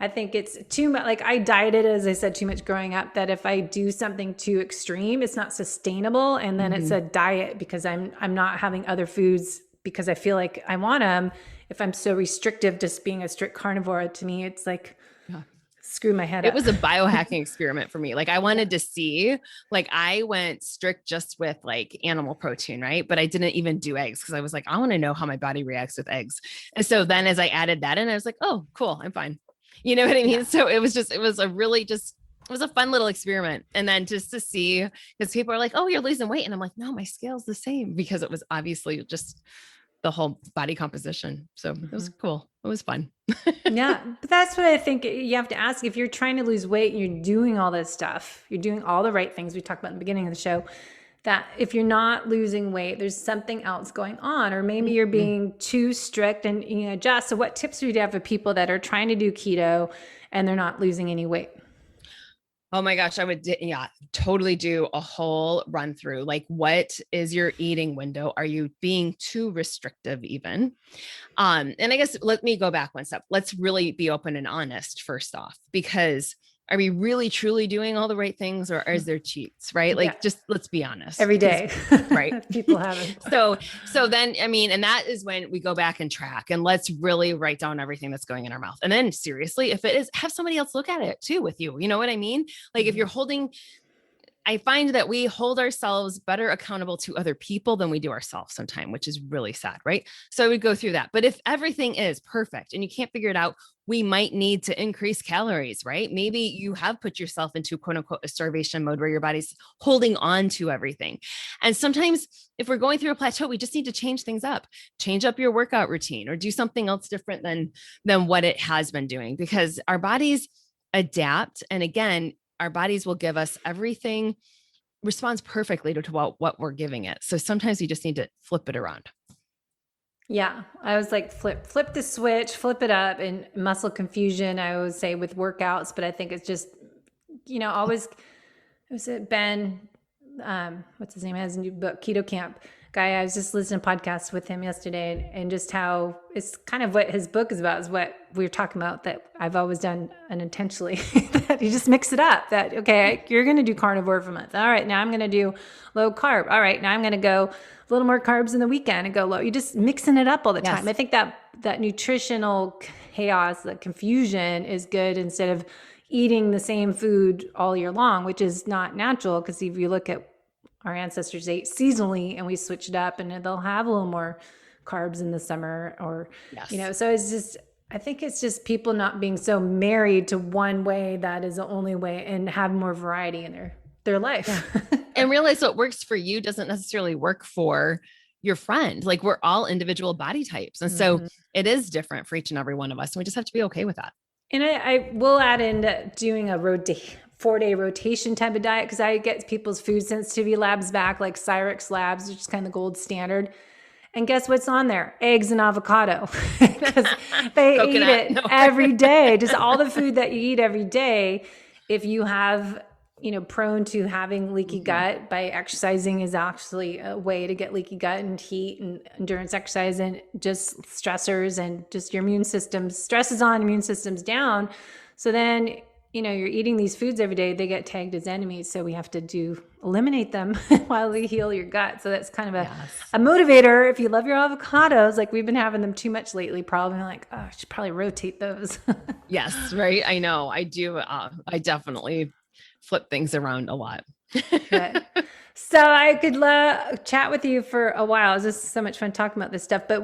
I think it's too much. Like I dieted, as I said, too much growing up, that if I do something too extreme, it's not sustainable. And then it's a diet because I'm not having other foods because I feel like I want them. If I'm so restrictive, just being a strict carnivore, to me, it's like, screw my head up. It was a biohacking experiment for me. Like I wanted to see, like I went strict just with like animal protein, right? But I didn't even do eggs because I was like, I want to know how my body reacts with eggs. And so then as I added that in, I was like, oh, cool, I'm fine. You know what I mean? Yeah. So it was a fun little experiment. And then just to see, because people are like, oh, you're losing weight. And I'm like, no, my scale's the same, because it was obviously just the whole body composition. So it was cool. It was fun. Yeah. But that's what I think you have to ask. If you're trying to lose weight and you're doing all this stuff, you're doing all the right things we talked about in the beginning of the show, that if you're not losing weight, there's something else going on, or maybe you're being too strict and adjust. So what tips would you have for people that are trying to do keto and they're not losing any weight? Oh my gosh, I would, totally do a whole run through. Like, what is your eating window? Are you being too restrictive even? And I guess let me go back one step. Let's really be open and honest first off, because are we really truly doing all the right things, or is there cheats, right? Like, just let's be honest. Every day. Right. People have it. So then, I mean, and that is when we go back and track, and let's really write down everything that's going in our mouth. And then seriously, if it is, have somebody else look at it too with you. You know what I mean? Like if you're I find that we hold ourselves better accountable to other people than we do ourselves sometimes, which is really sad, right? So I would go through that. But if everything is perfect and you can't figure it out, we might need to increase calories, right? Maybe you have put yourself into quote unquote a starvation mode where your body's holding on to everything. And sometimes if we're going through a plateau, we just need to change things up, change up your workout routine, or do something else different than what it has been doing, because our bodies adapt. And again, our bodies will give us everything, responds perfectly to what we're giving it. So sometimes you just need to flip it around. Yeah. I was like, flip the switch, flip it up. And muscle confusion, I always say with workouts, but I think it's just, always, was it Ben, what's his name? He has a new book, Keto Camp guy. I was just listening to podcasts with him yesterday, and just how it's kind of what his book is about, is what we were talking about, that I've always done unintentionally, that you just mix it up, that, okay, you're going to do carnivore for a month. All right, now I'm going to do low carb. All right, now I'm going to go a little more carbs in the weekend and go low. You're just mixing it up all the time. I think that nutritional chaos, the confusion is good, instead of eating the same food all year long, which is not natural. Because if you look at our ancestors ate seasonally and we switched up, and they'll have a little more carbs in the summer, or, so it's just, I think it's just people not being so married to one way that is the only way, and have more variety in their life. Yeah. And realize what works for you doesn't necessarily work for your friend. Like, we're all individual body types. And so it is different for each and every one of us. And we just have to be okay with that. And I will add in doing a 4-day rotation type of diet, because I get people's food sensitivity labs back, like Cyrex labs, which is kind of the gold standard. And guess what's on there? Eggs and avocado, because they eat it every day. Just all the food that you eat every day. If you have, prone to having leaky gut, by exercising is actually a way to get leaky gut, and heat and endurance exercise, and just stressors, and just your immune system, stress is on, immune system's down. So then, you're eating these foods every day, they get tagged as enemies. So we have to eliminate them while they heal your gut. So that's kind of a motivator. If you love your avocados, like we've been having them too much lately, probably like, oh, I should probably rotate those. Yes. Right. I know I do. I definitely flip things around a lot. Good. So I could chat with you for a while. It's just so much fun talking about this stuff, but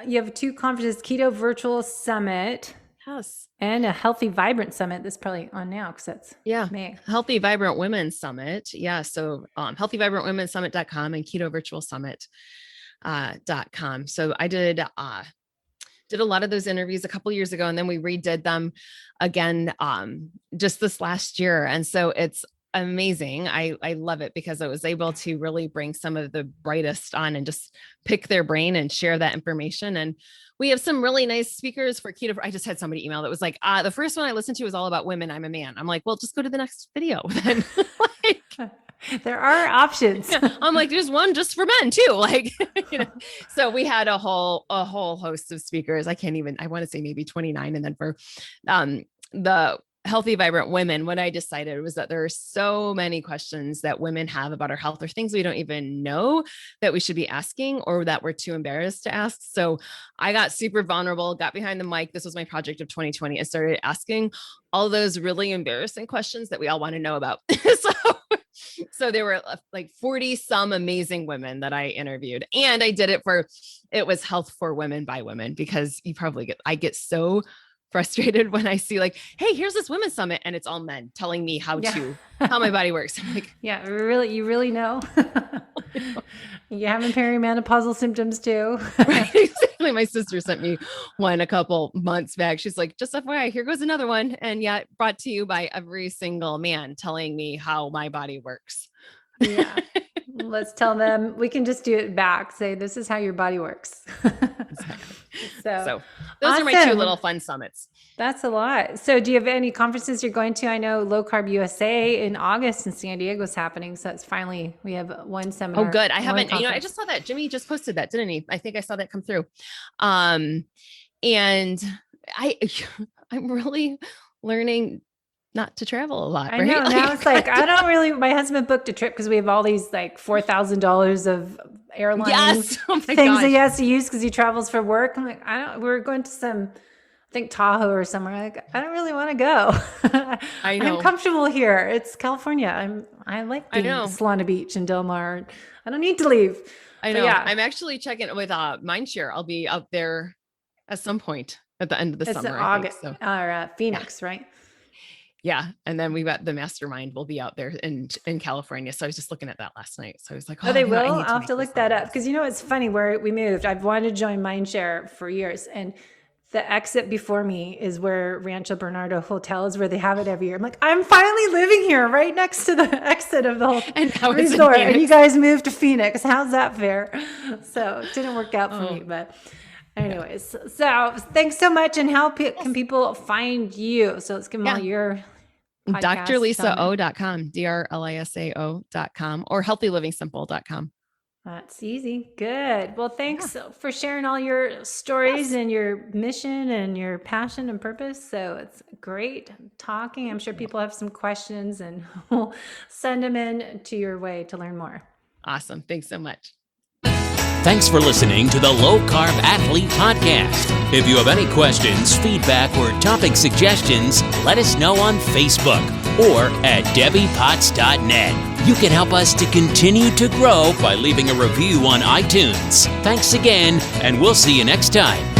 you have 2 conferences, Keto Virtual Summit. Yes. And a Healthy Vibrant Summit that's probably on now, because that's May. Healthy Vibrant Women Summit. Yeah. So healthyvibrantwomensummit.com and ketovirtualsummit.com. So I did a lot of those interviews a couple years ago, and then we redid them again just this last year. And so it's amazing. I love it, because I was able to really bring some of the brightest on and just pick their brain and share that information. And we have some really nice speakers for keto. I just had somebody email that was like, the first one I listened to was all about women. I'm a man. I'm like, well, just go to the next video then. There are options. I'm like, there's one just for men too. Like, so we had a whole host of speakers. I want to say maybe 29. And then for the Healthy Vibrant Women, what I decided was that there are so many questions that women have about our health, or things we don't even know that we should be asking, or that we're too embarrassed to ask. So I got super vulnerable, got behind the mic. This was my project of 2020. I started asking all those really embarrassing questions that we all want to know about. So there were like 40 some amazing women that I interviewed, and I did it was health for women by women, because I get so frustrated when I see like, hey, here's this women's summit, and it's all men telling me how my body works. I'm like, yeah, you really know. You having perimenopausal symptoms too. Right, exactly. My sister sent me one a couple months back. She's like, just FYI, here goes another one. And yeah, brought to you by every single man telling me how my body works. Yeah. Let's tell them, we can just do it back. Say, this is how your body works. Exactly. So those awesome. are my 2 little fun summits. That's a lot. So do you have any conferences you're going to? I know Low Carb USA in August in San Diego is happening. So it's finally, we have one seminar. Oh, good. I haven't, I just saw that Jimmy just posted that, didn't he? I think I saw that come through. And I'm really learning not to travel a lot. I know. Right? Now it's like, my husband booked a trip because we have all these like $4,000 of airline things that he has to use because he travels for work. I'm like, we're going to some, I think Tahoe or somewhere. Like, I don't really want to go. I know. I'm comfortable here. It's California. I like being Solana Beach and Del Mar. I don't need to leave. I know. Yeah. I'm actually checking with Mindshare. I'll be out there at some point at the end of the summer. August, or Phoenix, right? Yeah. And then we got the mastermind will be out there in California. So I was just looking at that last night. So I was like, they will? I'll have to look that up. Cause it's funny where we moved. I've wanted to join Mindshare for years. And the exit before me is where Rancho Bernardo Hotel is, where they have it every year. I'm like, I'm finally living here right next to the exit of the whole resort. And you guys moved to Phoenix. How's that fair? So it didn't work out for me, but anyways, so thanks so much. And how can people find you? So let's give them all your drlisao.com, drlisao.com, or healthylivingsimple.com. That's easy. Good. Well, thanks for sharing all your stories and your mission and your passion and purpose. So it's great talking. I'm sure people have some questions, and we'll send them in to your way to learn more. Awesome. Thanks so much. Thanks for listening to the Low Carb Athlete Podcast. If you have any questions, feedback, or topic suggestions, let us know on Facebook or at debbiepotts.net. You can help us to continue to grow by leaving a review on iTunes. Thanks again, and we'll see you next time.